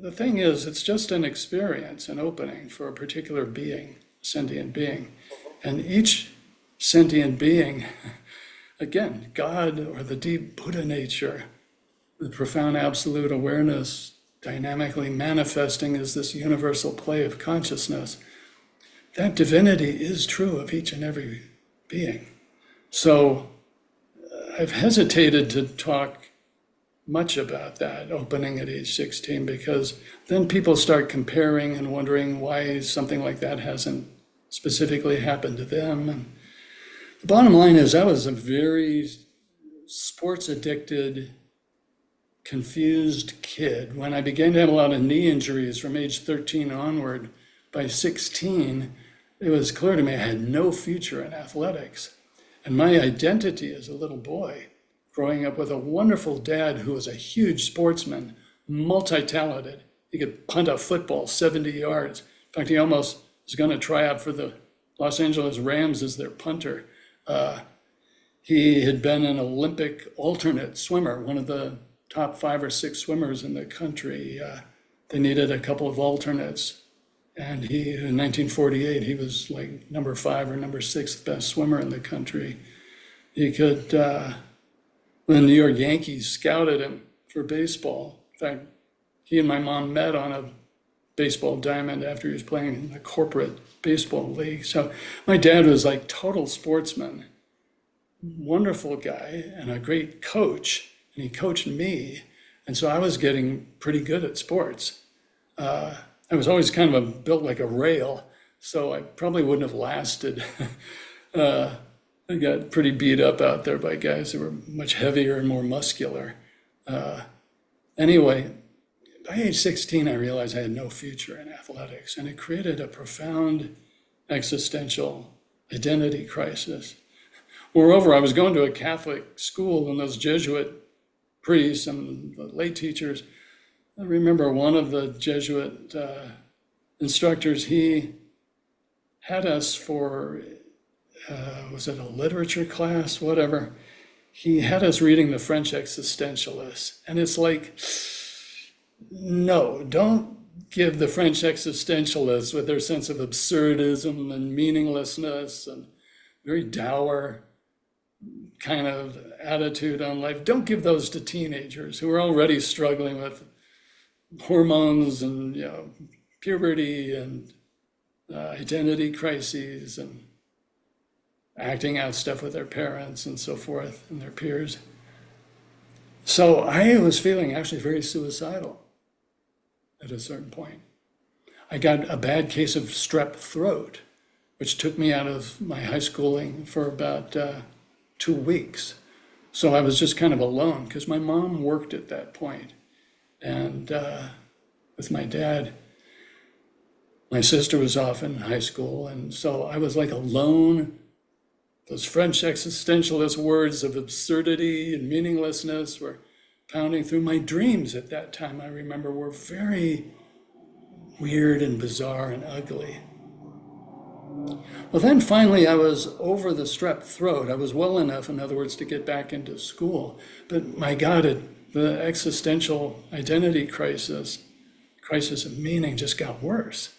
The thing is, it's just an experience, an opening for a particular being, sentient being. And each sentient being, again, God or the deep Buddha nature, the profound absolute awareness dynamically manifesting as this universal play of consciousness, that divinity is true of each and every being. So I've hesitated to talk much about that opening at age 16, because then people start comparing and wondering why something like that hasn't specifically happened to them. And the bottom line is I was a very sports addicted, confused kid. When I began to have a lot of knee injuries from age 13 onward, by 16, it was clear to me I had no future in athletics. And my identity as a little boy, growing up with a wonderful dad who was a huge sportsman, multi-talented. He could punt a football 70 yards. In fact, he almost was going to try out for the Los Angeles Rams as their punter. He had been an Olympic alternate swimmer, one of the top 5 or 6 swimmers in the country. They needed a couple of alternates. And he, in 1948, he was like number 5 or number 6 best swimmer in the country. He could, the New York Yankees scouted him for baseball. In fact, he and my mom met on a baseball diamond after he was playing in the corporate baseball league. So my dad was like total sportsman, wonderful guy and a great coach. And he coached me. And so I was getting pretty good at sports. I was always kind of built like a rail, so I probably wouldn't have lasted. I got pretty beat up out there by guys who were much heavier and more muscular. Anyway, by age 16, I realized I had no future in athletics, and it created a profound existential identity crisis. Moreover, I was going to a Catholic school, and those Jesuit priests and the lay teachers, I remember one of the Jesuit instructors, he had us for, was it a literature class, whatever. He had us reading the French existentialists. And it's like, no, don't give the French existentialists with their sense of absurdism and meaninglessness and very dour kind of attitude on life. Don't give those to teenagers who are already struggling with hormones and puberty and identity crises and acting out stuff with their parents and so forth and their peers. So I was feeling actually very suicidal at a certain point. I got a bad case of strep throat, which took me out of my high schooling for about 2 weeks. So I was just kind of alone because my mom worked at that point. And with my dad, my sister was off in high school. And so I was like alone. Those French existentialist words of absurdity and meaninglessness were pounding through my dreams at that time. I remember were very weird and bizarre and ugly. Well, then finally I was over the strep throat. I was well enough, in other words, to get back into school. But my God, the existential identity crisis of meaning just got worse.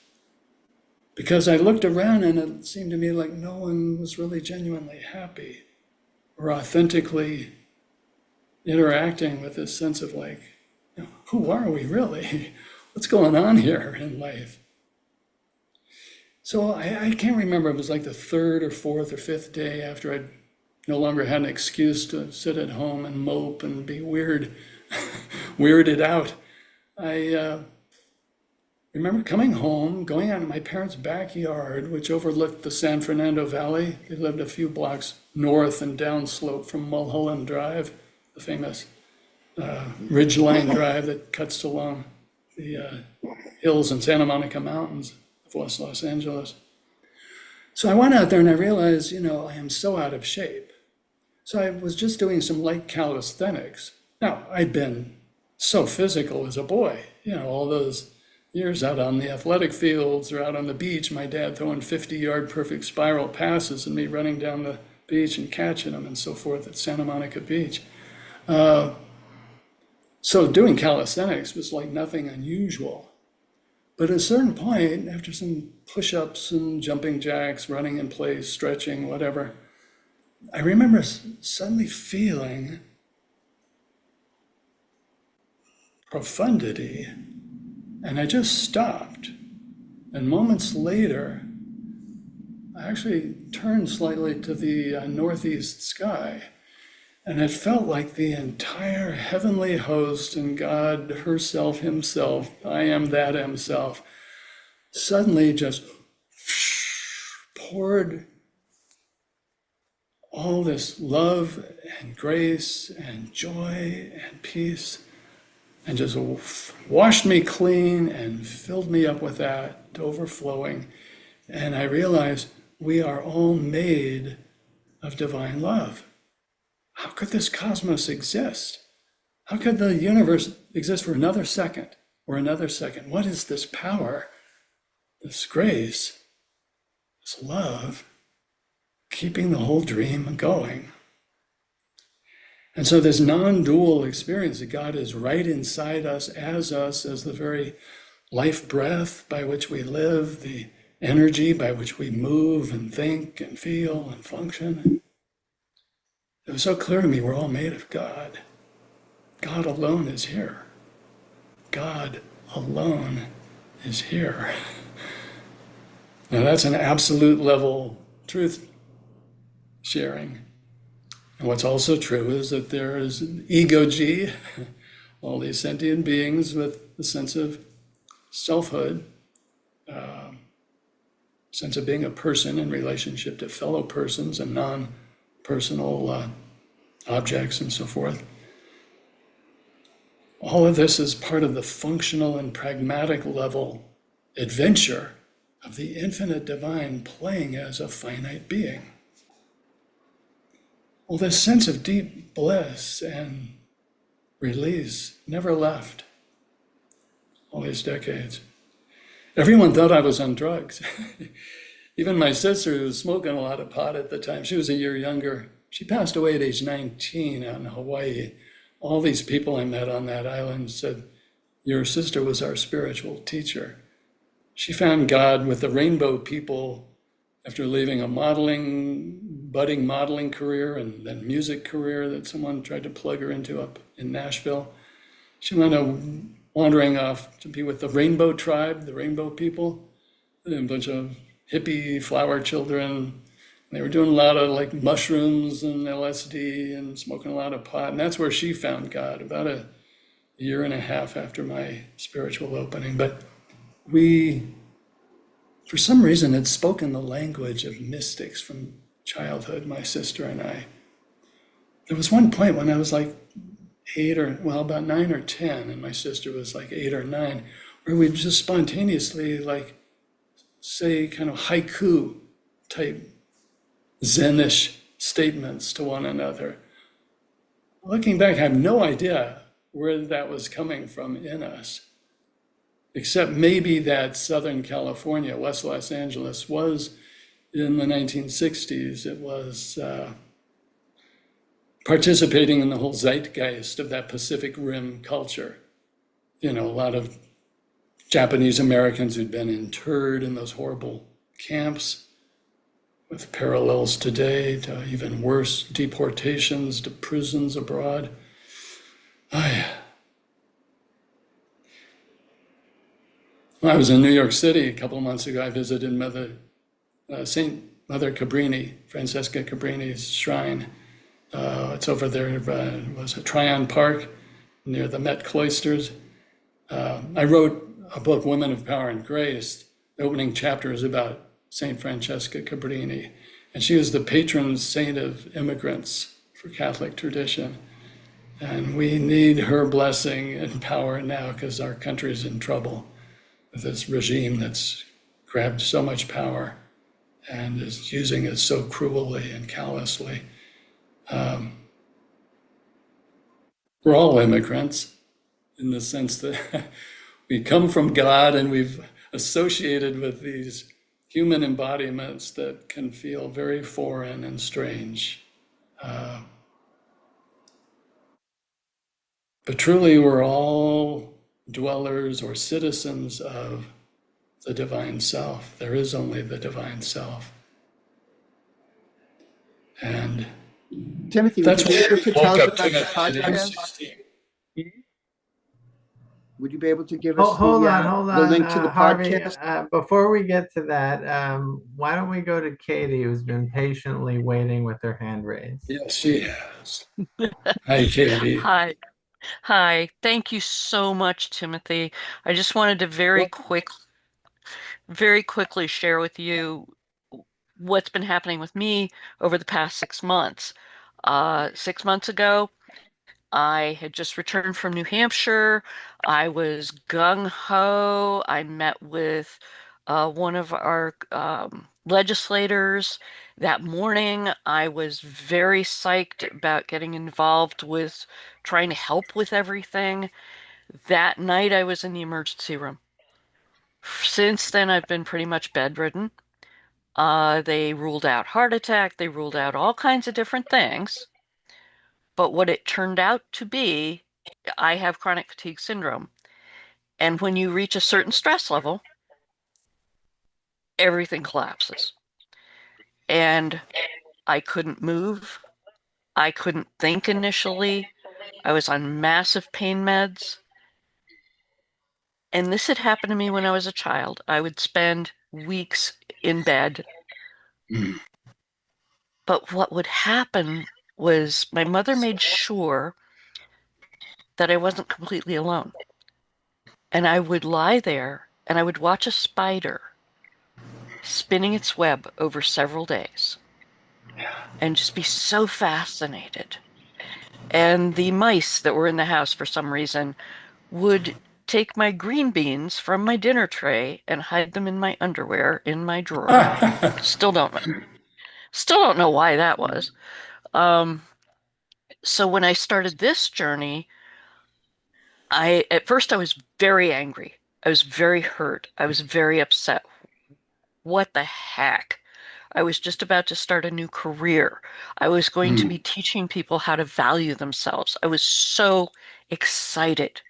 Because I looked around and it seemed to me like no one was really genuinely happy or authentically interacting with this sense of like, who are we really? What's going on here in life? So I can't remember, it was like the 3rd or 4th or 5th day after I no longer had an excuse to sit at home and mope and be weirded out. I remember coming home, going out in my parents' backyard, which overlooked the San Fernando Valley. They lived a few blocks north and downslope from Mulholland Drive, the famous ridgeline drive that cuts along the hills and Santa Monica Mountains of West Los Angeles. So I went out there and I realized, I am so out of shape. So I was just doing some light calisthenics. Now, I'd been so physical as a boy, all those years out on the athletic fields or out on the beach, my dad throwing 50-yard perfect spiral passes and me running down the beach and catching them and so forth at Santa Monica Beach. So doing calisthenics was like nothing unusual. But at a certain point, after some push-ups and jumping jacks, running in place, stretching, whatever, I remember suddenly feeling profundity, and I just stopped. And moments later, I actually turned slightly to the northeast sky, and it felt like the entire heavenly host and God herself, himself, I am that himself, suddenly just poured all this love and grace and joy and peace and just washed me clean and filled me up with that to overflowing. And I realized we are all made of divine love. How could this cosmos exist? How could the universe exist for another second or another second? What is this power, this grace, this love, keeping the whole dream going? And so this non-dual experience that God is right inside us, as the very life breath by which we live, the energy by which we move and think and feel and function. It was so clear to me we're all made of God. God alone is here. God alone is here. Now that's an absolute level truth sharing. And what's also true is that there is an ego-G, all these sentient beings with a sense of selfhood, sense of being a person in relationship to fellow persons and non-personal objects and so forth. All of this is part of the functional and pragmatic level adventure of the infinite divine playing as a finite being. Well, this sense of deep bliss and release never left all these decades. Everyone thought I was on drugs. Even my sister, who was smoking a lot of pot at the time, she was a year younger. She passed away at age 19 out in Hawaii. All these people I met on that island said, "Your sister was our spiritual teacher." She found God with the Rainbow People after leaving a budding modeling career and then music career that someone tried to plug her into up in Nashville. She wound up wandering off to be with the Rainbow Tribe, the Rainbow People, and a bunch of hippie flower children. They were doing a lot of like mushrooms and LSD and smoking a lot of pot. And that's where she found God, about a year and a half after my spiritual opening. But we, for some reason, had spoken the language of mystics from childhood, my sister and I. There was one point when I was like about 9 or 10, and my sister was like 8 or 9, where we'd just spontaneously like say kind of haiku type Zenish statements to one another. Looking back, I have no idea where that was coming from in us, except maybe that Southern California, West Los Angeles, was in the 1960s. It was participating in the whole zeitgeist of that Pacific Rim culture. You know, a lot of Japanese Americans who'd been interred in those horrible camps, with parallels today to even worse deportations to prisons abroad. When I was in New York City a couple of months ago, I visited Saint Mother Cabrini, Francesca Cabrini's shrine. It's over there, it was at Tryon Park near the Met Cloisters. I wrote a book, Women of Power and Grace. The opening chapter is about Saint Francesca Cabrini, and she was the patron saint of immigrants for Catholic tradition. And we need her blessing and power now because our country is in trouble with this regime that's grabbed so much power and is using it so cruelly and callously. We're all immigrants in the sense that we come from God and we've associated with these human embodiments that can feel very foreign and strange. But truly, we're all dwellers or citizens of the divine self. There is only the divine self. And Timothy, that's would you be able to tell us about the Timothy in podcast? 16. Would you be able to give us Hold on, the link to the Harvey. podcast? Before we get to that, why don't we go to Katie, who's been patiently waiting with her hand raised? Yes, she has. Hi, Katie. Hi. Thank you so much, Timothy. I just wanted to very quickly share with you what's been happening with me over the past 6 months. 6 months ago, I had just returned from New Hampshire. I was gung ho. I met with one of our legislators that morning. I was very psyched about getting involved with trying to help with everything. That night, I was in the emergency room. Since then, I've been pretty much bedridden. They ruled out heart attack, they ruled out all kinds of different things. But what it turned out to be, I have chronic fatigue syndrome. And when you reach a certain stress level, everything collapses. And I couldn't move. I couldn't think initially. I was on massive pain meds. And this had happened to me when I was a child. I would spend weeks in bed. But what would happen was my mother made sure that I wasn't completely alone. And I would lie there and I would watch a spider spinning its web over several days and just be so fascinated. And the mice that were in the house for some reason would take my green beans from my dinner tray and hide them in my underwear in my drawer. Still don't know why that was. So when I started this journey, at first I was very angry. I was very hurt. I was very upset. What the heck? I was just about to start a new career. I was going to be teaching people how to value themselves. I was so excited.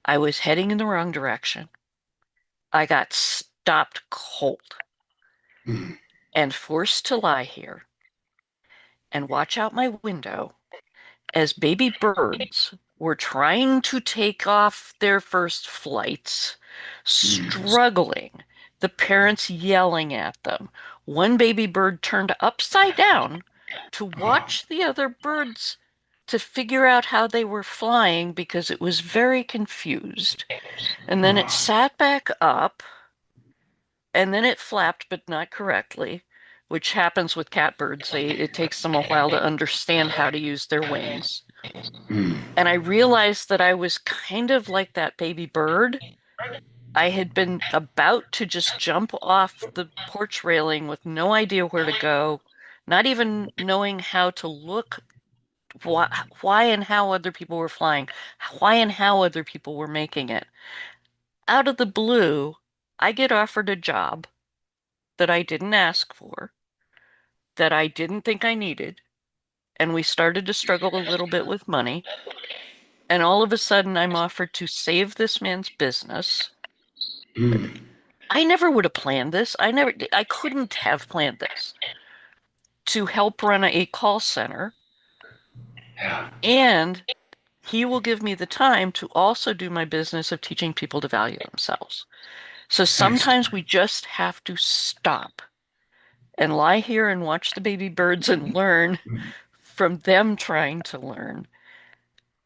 I was heading in the wrong direction. I got stopped cold and forced to lie here and watch out my window as baby birds were trying to take off their first flights, struggling, the parents yelling at them. One baby bird turned upside down to watch the other birds to figure out how they were flying because it was very confused. And then it sat back up, and then it flapped, but not correctly, which happens with catbirds. It takes them a while to understand how to use their wings. And I realized that I was kind of like that baby bird. I had been about to just jump off the porch railing with no idea where to go, not even knowing how to look, why and how other people were flying, why and how other people were making it. Out of the blue, I get offered a job that I didn't ask for, that I didn't think I needed, and we started to struggle a little bit with money. And all of a sudden, I'm offered to save this man's business. I never would have planned this. I couldn't have planned this. To help run a call center. And he will give me the time to also do my business of teaching people to value themselves. So sometimes we just have to stop and lie here and watch the baby birds and learn from them trying to learn.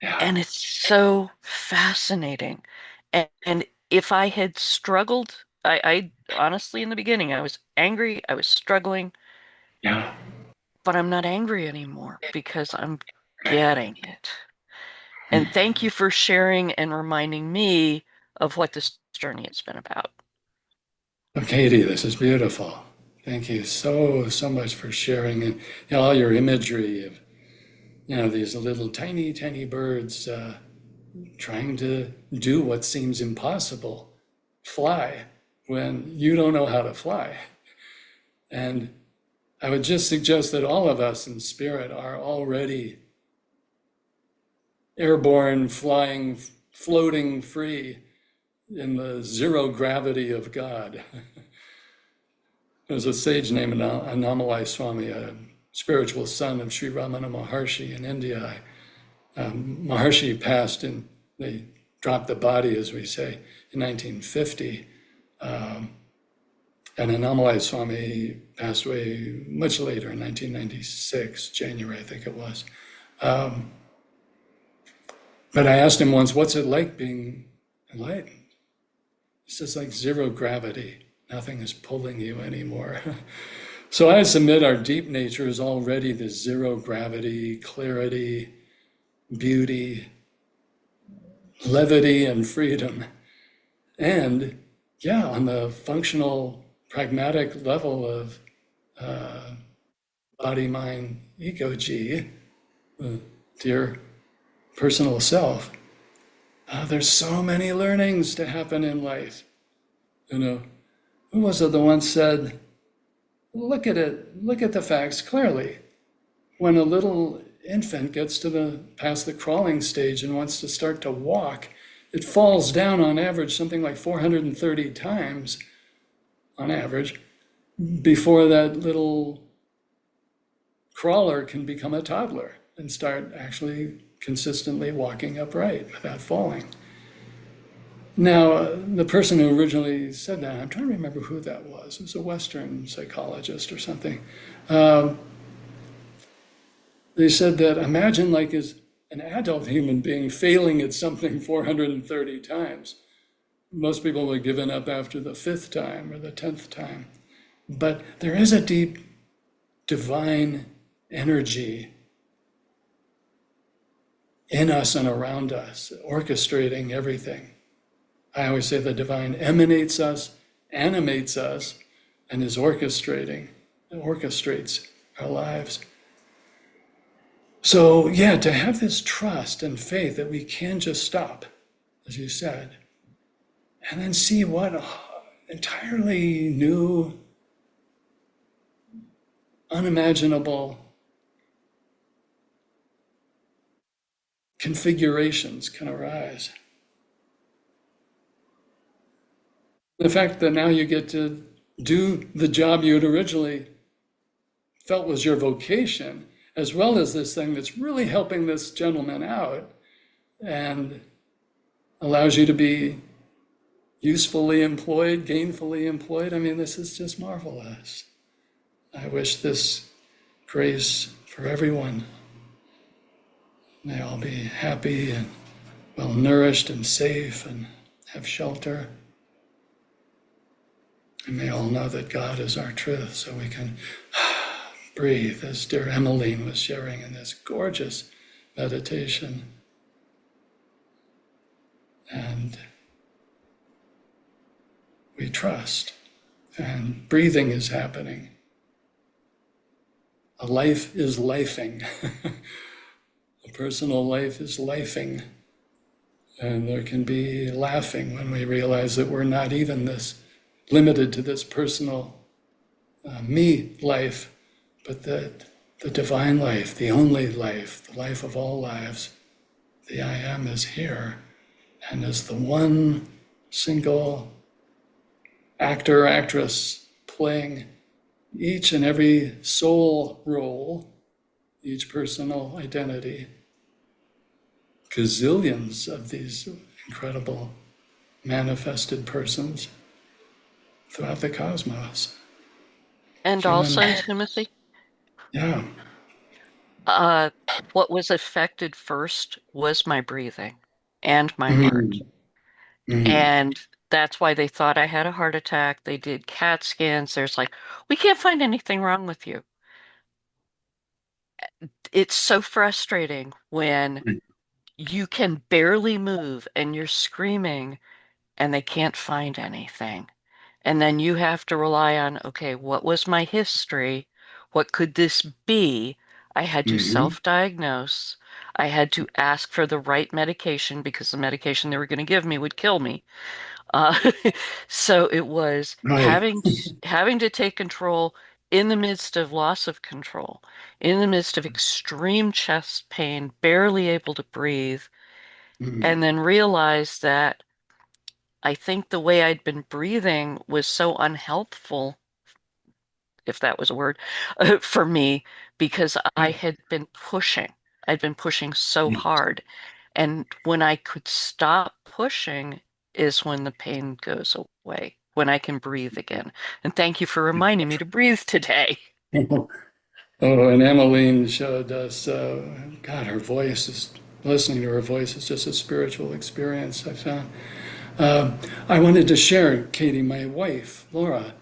And it's so fascinating. And if I had struggled, I honestly, in the beginning, I was angry, I was struggling, but I'm not angry anymore because I'm getting it. And thank you for sharing and reminding me of what this journey has been about. Well, Katie, this is beautiful. Thank you so, so much for sharing and all your imagery of, these little tiny, tiny birds trying to do what seems impossible, fly, when you don't know how to fly. And I would just suggest that all of us in spirit are already airborne, flying, floating free in the zero gravity of God. There's a sage named Annamalai Swami, a spiritual son of Sri Ramana Maharshi in India. Maharshi passed and they dropped the body, as we say, in 1950. And Annamalai Swami passed away much later in 1996, January, I think it was. But I asked him once, what's it like being enlightened? He says, like zero gravity. Nothing is pulling you anymore. So I submit our deep nature is already this zero gravity, clarity, beauty, levity, and freedom. And yeah, on the functional, pragmatic level of body, mind, ego, G, dear personal self, there's so many learnings to happen in life. You know, who was it that once said, look at it, look at the facts clearly. When a little infant gets past the crawling stage and wants to start to walk, it falls down on average something like 430 times on average before that little crawler can become a toddler and start actually consistently walking upright without falling. Now, the person who originally said that, I'm trying to remember who that was. It was a Western psychologist or something. They said that imagine like as an adult human being failing at something 430 times. Most people would have given up after the 5th time or the 10th time. But there is a deep divine energy in us and around us, orchestrating everything. I always say the divine emanates us, animates us, and is orchestrates our lives. So yeah, to have this trust and faith that we can just stop, as you said, and then see what entirely new, unimaginable configurations can arise. The fact that now you get to do the job you had originally felt was your vocation, as well as this thing that's really helping this gentleman out and allows you to be usefully employed, gainfully employed. I mean, this is just marvelous. I wish this grace for everyone. May all be happy and well nourished and safe and have shelter. And may all know that God is our truth, so we can breathe, as dear Emmeline was sharing in this gorgeous meditation. And we trust, and breathing is happening. A life is lifing. A personal life is lifing. And there can be laughing when we realize that we're not even this limited to this personal me life, but that the divine life, the only life, the life of all lives, the I am is here and is the one single actor, actress playing each and every soul role, each personal identity, gazillions of these incredible manifested persons throughout the cosmos. And also, Timothy, Yeah. what was affected first was my breathing and my heart. Mm. Mm. And that's why they thought I had a heart attack. They did CAT scans. There's like, we can't find anything wrong with you. It's so frustrating when you can barely move and you're screaming and they can't find anything. And then you have to rely on, okay, what was my history? What could this be? I had to self-diagnose. I had to ask for the right medication because the medication they were going to give me would kill me. Uh, so it was Right. having to take control in the midst of loss of control, in the midst of extreme chest pain, barely able to breathe, and then realize that I think the way I'd been breathing was so unhelpful, if that was a word, for me, because I had been pushing. I'd been pushing so hard. And when I could stop pushing is when the pain goes away, when I can breathe again. And thank you for reminding me to breathe today. Oh, and Emmeline showed us, God, her voice is, listening to her voice is just a spiritual experience, I found. I wanted to share, Katie, my wife, Laura.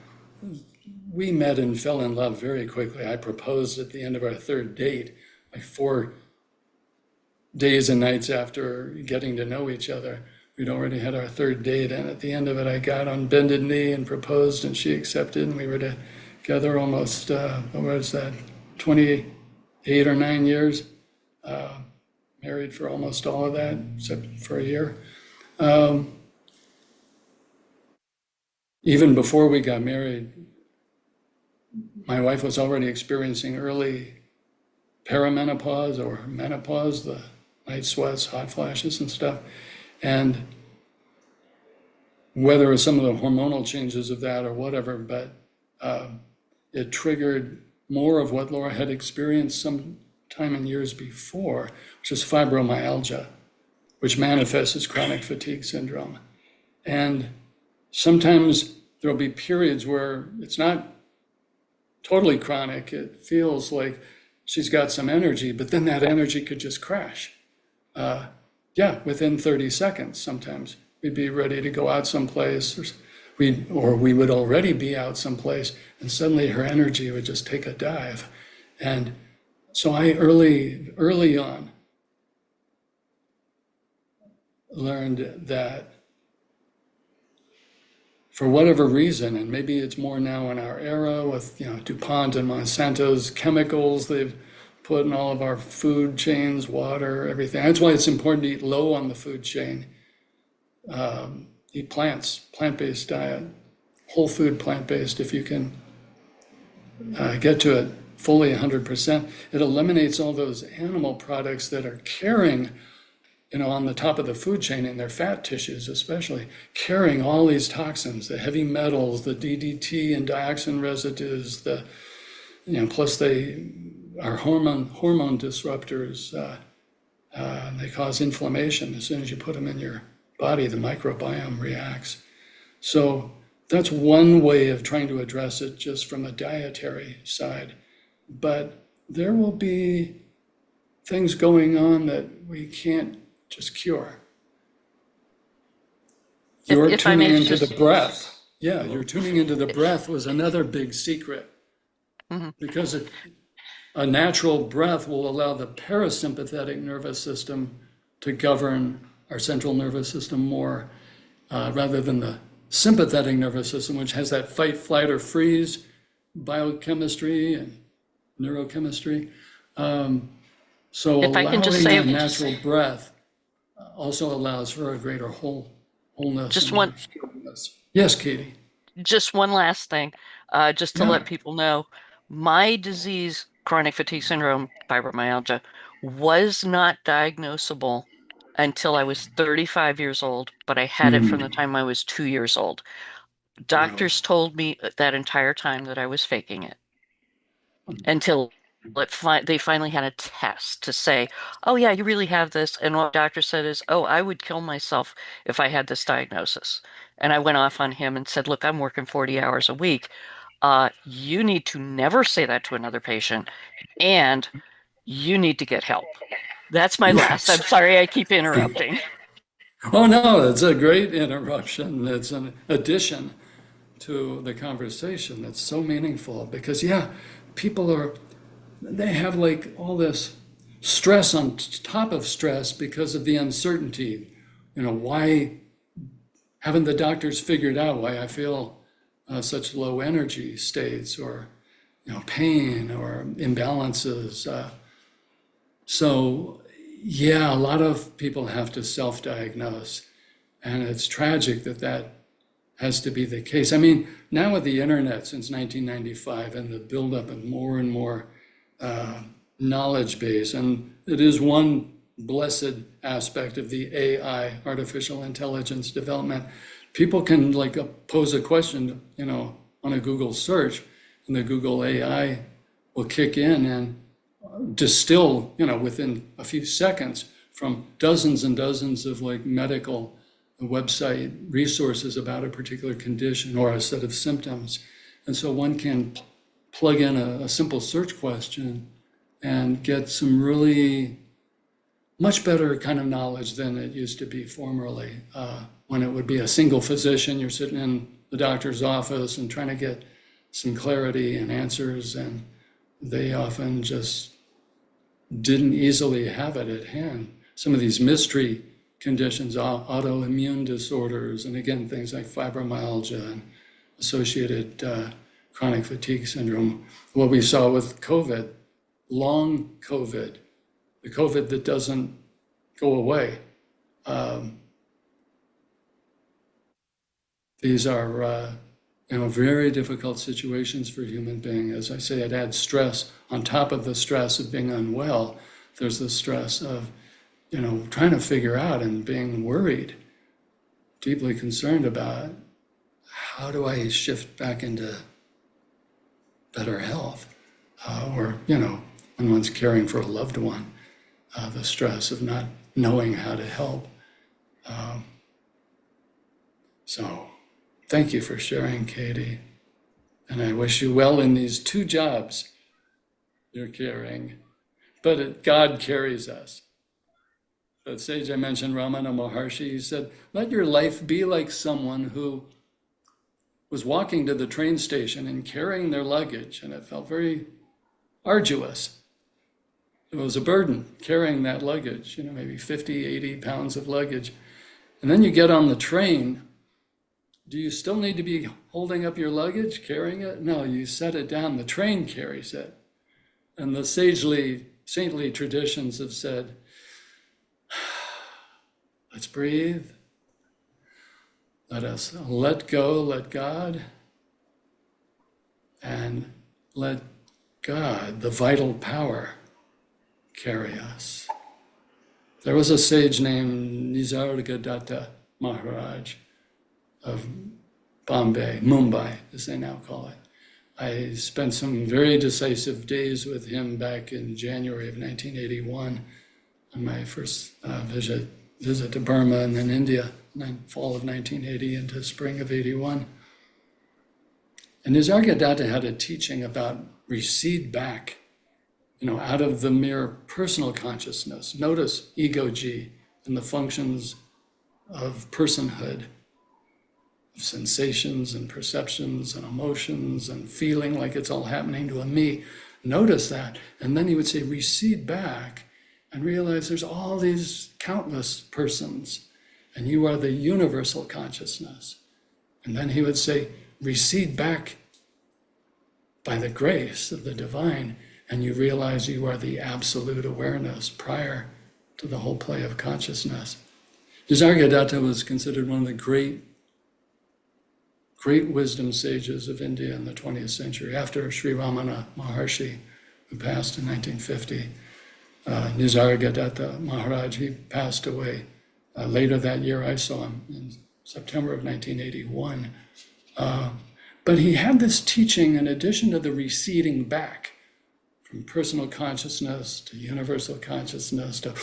We met and fell in love very quickly. I proposed at the end of our third date, like 4 days and nights after getting to know each other. We'd already had our third date, and at the end of it, I got on bended knee and proposed, and she accepted, and we were together almost, what was that, 28 or 9 years, married for almost all of that, except for a year. Even before we got married, my wife was already experiencing early perimenopause or menopause, the night sweats, hot flashes and stuff. And whether it was some of the hormonal changes of that or whatever, but it triggered more of what Laura had experienced some time in years before, which is fibromyalgia, which manifests as chronic fatigue syndrome. And sometimes there'll be periods where it's not totally chronic. It feels like she's got some energy, but then that energy could just crash. Within 30 seconds, sometimes we'd be ready to go out someplace, or we would already be out someplace, and suddenly her energy would just take a dive. And so I early on learned that for whatever reason, and maybe it's more now in our era with DuPont and Monsanto's chemicals they've put in all of our food chains, water, everything. That's why it's important to eat low on the food chain. Eat plants, plant-based diet, whole food plant-based if you can get to it fully 100%. It eliminates all those animal products that are carrying on the top of the food chain in their fat tissues, especially, carrying all these toxins, the heavy metals, the DDT and dioxin residues, plus they are hormone disruptors. They cause inflammation. As soon as you put them in your body, the microbiome reacts. So that's one way of trying to address it just from a dietary side. But there will be things going on that we can't just cure. You're tuning into the breath. Yeah, you're tuning into the breath was another big secret. Mm-hmm. Because a natural breath will allow the parasympathetic nervous system to govern our central nervous system more, rather than the sympathetic nervous system, which has that fight, flight, or freeze biochemistry and neurochemistry. So if I can just allowing say, a natural breath also allows for a greater wholeness. Just one. Yes, Katie. Just one last thing, just to let people know, my disease, chronic fatigue syndrome, fibromyalgia, was not diagnosable until I was 35 years old, but I had it from the time I was 2 years old. Doctors told me that entire time that I was faking it until they finally had a test to say, oh yeah, you really have this. And what the doctor said is, oh, I would kill myself if I had this diagnosis. And I went off on him and said, look, I'm working 40 hours a week. You need to never say that to another patient, and you need to get help. That's my last. I'm sorry I keep interrupting. Oh, no, it's a great interruption. It's an addition to the conversation that's so meaningful because, people they have like all this stress on top of stress because of the uncertainty. Why haven't the doctors figured out why I feel such low energy states or, pain or imbalances? A lot of people have to self-diagnose, and it's tragic that has to be the case. I mean, now with the internet since 1995 and the buildup of more and more knowledge base, and it is one blessed aspect of the AI, artificial intelligence development. People can pose a question, on a Google search, and the Google AI will kick in and distill, within a few seconds from dozens and dozens of medical website resources about a particular condition or a set of symptoms. And so one can plug in a simple search question and get some really much better kind of knowledge than it used to be formerly. when it would be a single physician, you're sitting in the doctor's office and trying to get some clarity and answers, and they often just didn't easily have it at hand. Some of these mystery conditions, autoimmune disorders, and again, things like fibromyalgia and associated chronic fatigue syndrome. What we saw with COVID, long COVID, the COVID that doesn't go away. These are very difficult situations for human beings. As I say, it adds stress on top of the stress of being unwell. There's the stress of trying to figure out and being worried, deeply concerned about how do I shift back into better health, or when one's caring for a loved one, the stress of not knowing how to help. So thank you for sharing, Katie. And I wish you well in these 2 jobs you're carrying. But God carries us. That sage I mentioned, Ramana Maharshi, he said, let your life be like someone who was walking to the train station and carrying their luggage, and it felt very arduous. It was a burden carrying that luggage, maybe 50, 80 pounds of luggage. And then you get on the train. Do you still need to be holding up your luggage, carrying it? No, you set it down, the train carries it. And the saintly traditions have said, let's breathe. Let us let go, let God, and let God, the vital power, carry us. There was a sage named Nisargadatta Maharaj of Bombay, Mumbai, as they now call it. I spent some very decisive days with him back in January of 1981 on my first visit to Burma and then India, fall of 1980 into spring of 81. And Nisargadatta had a teaching about recede back, out of the mere personal consciousness. Notice ego-G and the functions of personhood, of sensations and perceptions and emotions and feeling like it's all happening to a me. Notice that. And then he would say, recede back and realize there's all these countless persons, and you are the universal consciousness. And then he would say, recede back by the grace of the divine, and you realize you are the absolute awareness prior to the whole play of consciousness. Nisargadatta was considered one of the great wisdom sages of India in the 20th century, after Sri Ramana Maharshi, who passed in 1950. Nisargadatta Maharaj, he passed away later that year. I saw him in September of 1981. But he had this teaching, in addition to the receding back from personal consciousness to universal consciousness to,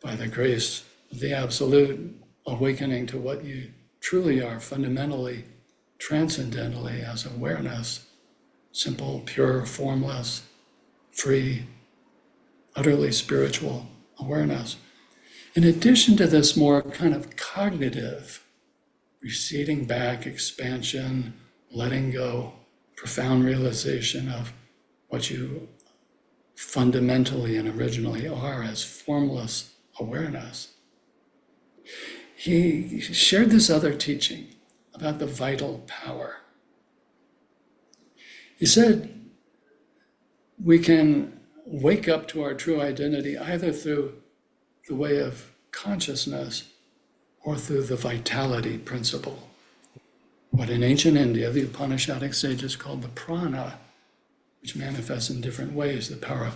by the grace of the absolute, awakening to what you truly are fundamentally, transcendently as awareness, simple, pure, formless, free, utterly spiritual awareness. In addition to this more kind of cognitive, receding back, expansion, letting go, profound realization of what you fundamentally and originally are as formless awareness, he shared this other teaching about the vital power. He said we can wake up to our true identity either through the way of consciousness or through the vitality principle. What in ancient India, the Upanishadic sages called the prana, which manifests in different ways: the power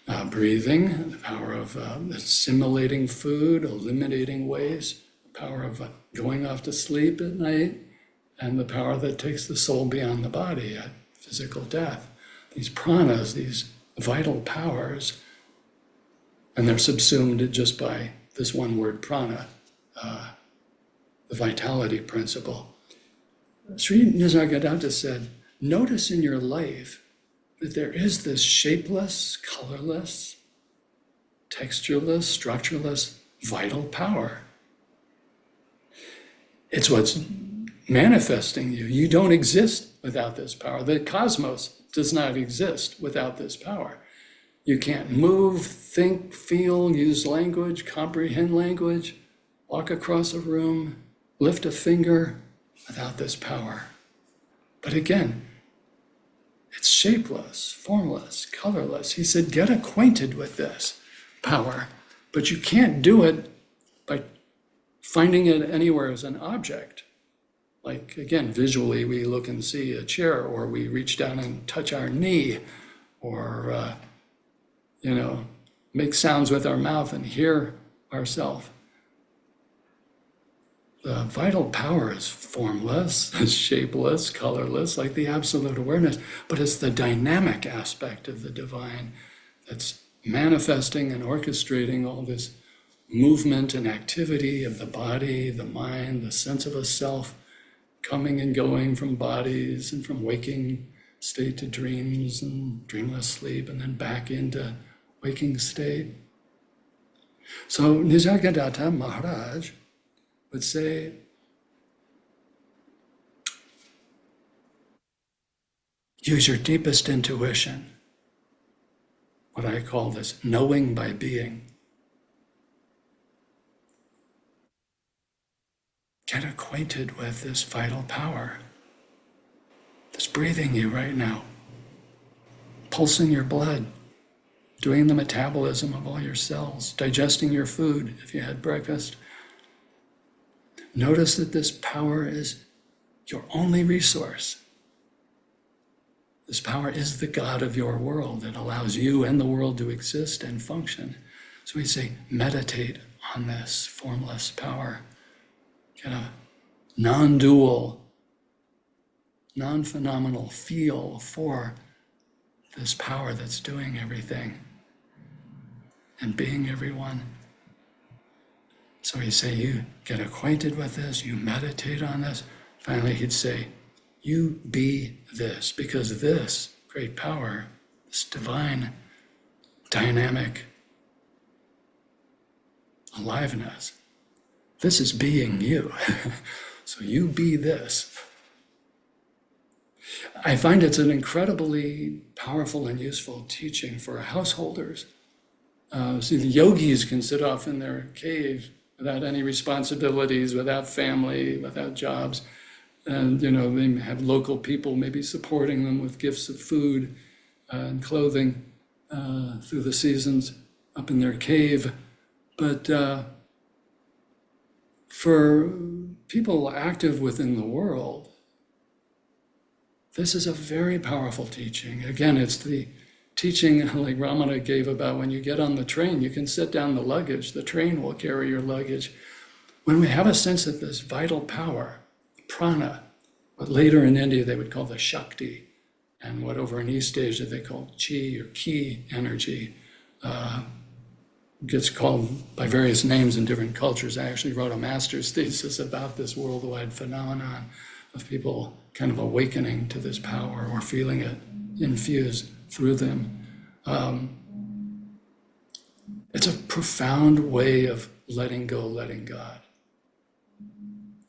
of breathing, the power of assimilating food, eliminating waste, the power of going off to sleep at night, and the power that takes the soul beyond the body at physical death. These pranas, these vital powers, and they're subsumed just by this one word, prana, the vitality principle. Sri Nisargadatta said, notice in your life that there is this shapeless, colorless, textureless, structureless, vital power. It's what's manifesting you. You don't exist without this power. The cosmos does not exist without this power. You can't move, think, feel, use language, comprehend language, walk across a room, lift a finger without this power. But again, it's shapeless, formless, colorless. He said, get acquainted with this power, but you can't do it by finding it anywhere as an object. Like, again, visually, we look and see a chair, or we reach down and touch our knee, or, make sounds with our mouth and hear ourselves. The vital power is formless, shapeless, colorless, like the absolute awareness, but it's the dynamic aspect of the divine that's manifesting and orchestrating all this movement and activity of the body, the mind, the sense of a self, coming and going from bodies and from waking state to dreams and dreamless sleep, and then back into waking state. So Nisargadatta Maharaj would say, use your deepest intuition, what I call this knowing by being. Get acquainted with this vital power that's breathing you right now, pulsing your blood, doing the metabolism of all your cells, digesting your food if you had breakfast. Notice that this power is your only resource. This power is the God of your world that allows you and the world to exist and function. So we say, meditate on this formless power. Get a non-dual, non-phenomenal feel for this power that's doing everything and being everyone. So he'd say, you get acquainted with this, you meditate on this. Finally, he'd say, you be this, because this great power, this divine, dynamic aliveness, this is being you. So you be this. I find it's an incredibly powerful and useful teaching for householders. See, the yogis can sit off in their cave without any responsibilities, without family, without jobs. And, they have local people maybe supporting them with gifts of food and clothing through the seasons up in their cave. But for people active within the world, this is a very powerful teaching. Again, it's the teaching like Ramana gave about when you get on the train, you can set down the luggage, the train will carry your luggage. When we have a sense of this vital power, prana, what later in India they would call the Shakti, and what over in East Asia they call chi or ki energy, gets called by various names in different cultures. I actually wrote a master's thesis about this worldwide phenomenon of people kind of awakening to this power or feeling it infused through them. It's a profound way of letting go, letting God,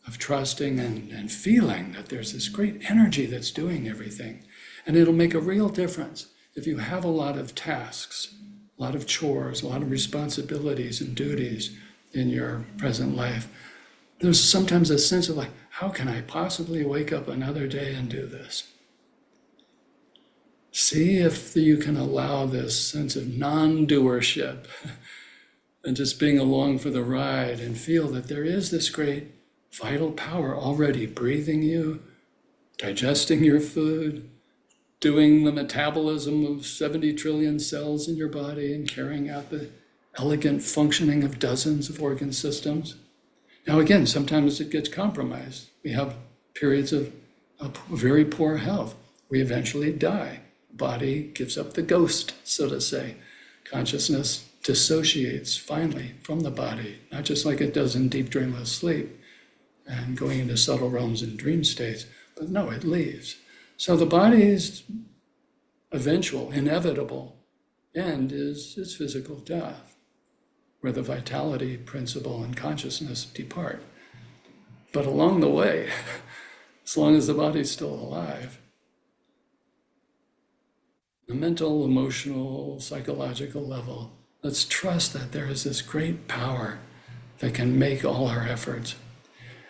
of trusting and feeling that there's this great energy that's doing everything. And it'll make a real difference if you have a lot of tasks, a lot of chores, a lot of responsibilities and duties in your present life. There's sometimes a sense of like, how can I possibly wake up another day and do this? See if you can allow this sense of non-doership and just being along for the ride and feel that there is this great vital power already breathing you, digesting your food, doing the metabolism of 70 trillion cells in your body and carrying out the elegant functioning of dozens of organ systems. Now again, sometimes it gets compromised. We have periods of very poor health. We eventually die. The body gives up the ghost, so to say. Consciousness dissociates finally from the body, not just like it does in deep dreamless sleep and going into subtle realms and dream states, but no, it leaves. So the body's eventual, inevitable end is its physical death, where the vitality principle and consciousness depart. But along the way, as long as the body's still alive, the mental, emotional, psychological level, let's trust that there is this great power that can make all our efforts.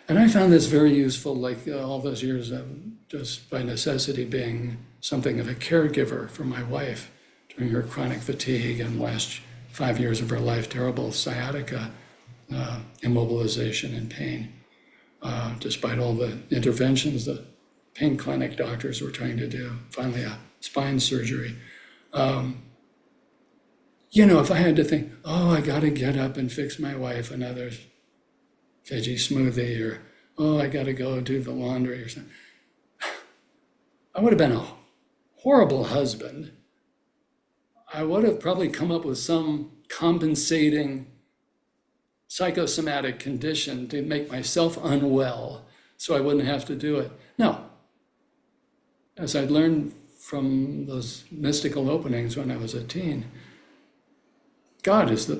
And I found this very useful, like all those years of just by necessity being something of a caregiver for my wife during her chronic fatigue and last 5 years of her life, terrible sciatica, immobilization and pain. Despite all the interventions the pain clinic doctors were trying to do, finally a spine surgery. If I had to think, oh, I got to get up and fix my wife another veggie smoothie, or, oh, I got to go do the laundry or something, I would have been a horrible husband. I would have probably come up with some compensating psychosomatic condition to make myself unwell so I wouldn't have to do it. No. As I'd learned from those mystical openings when I was a teen, God is the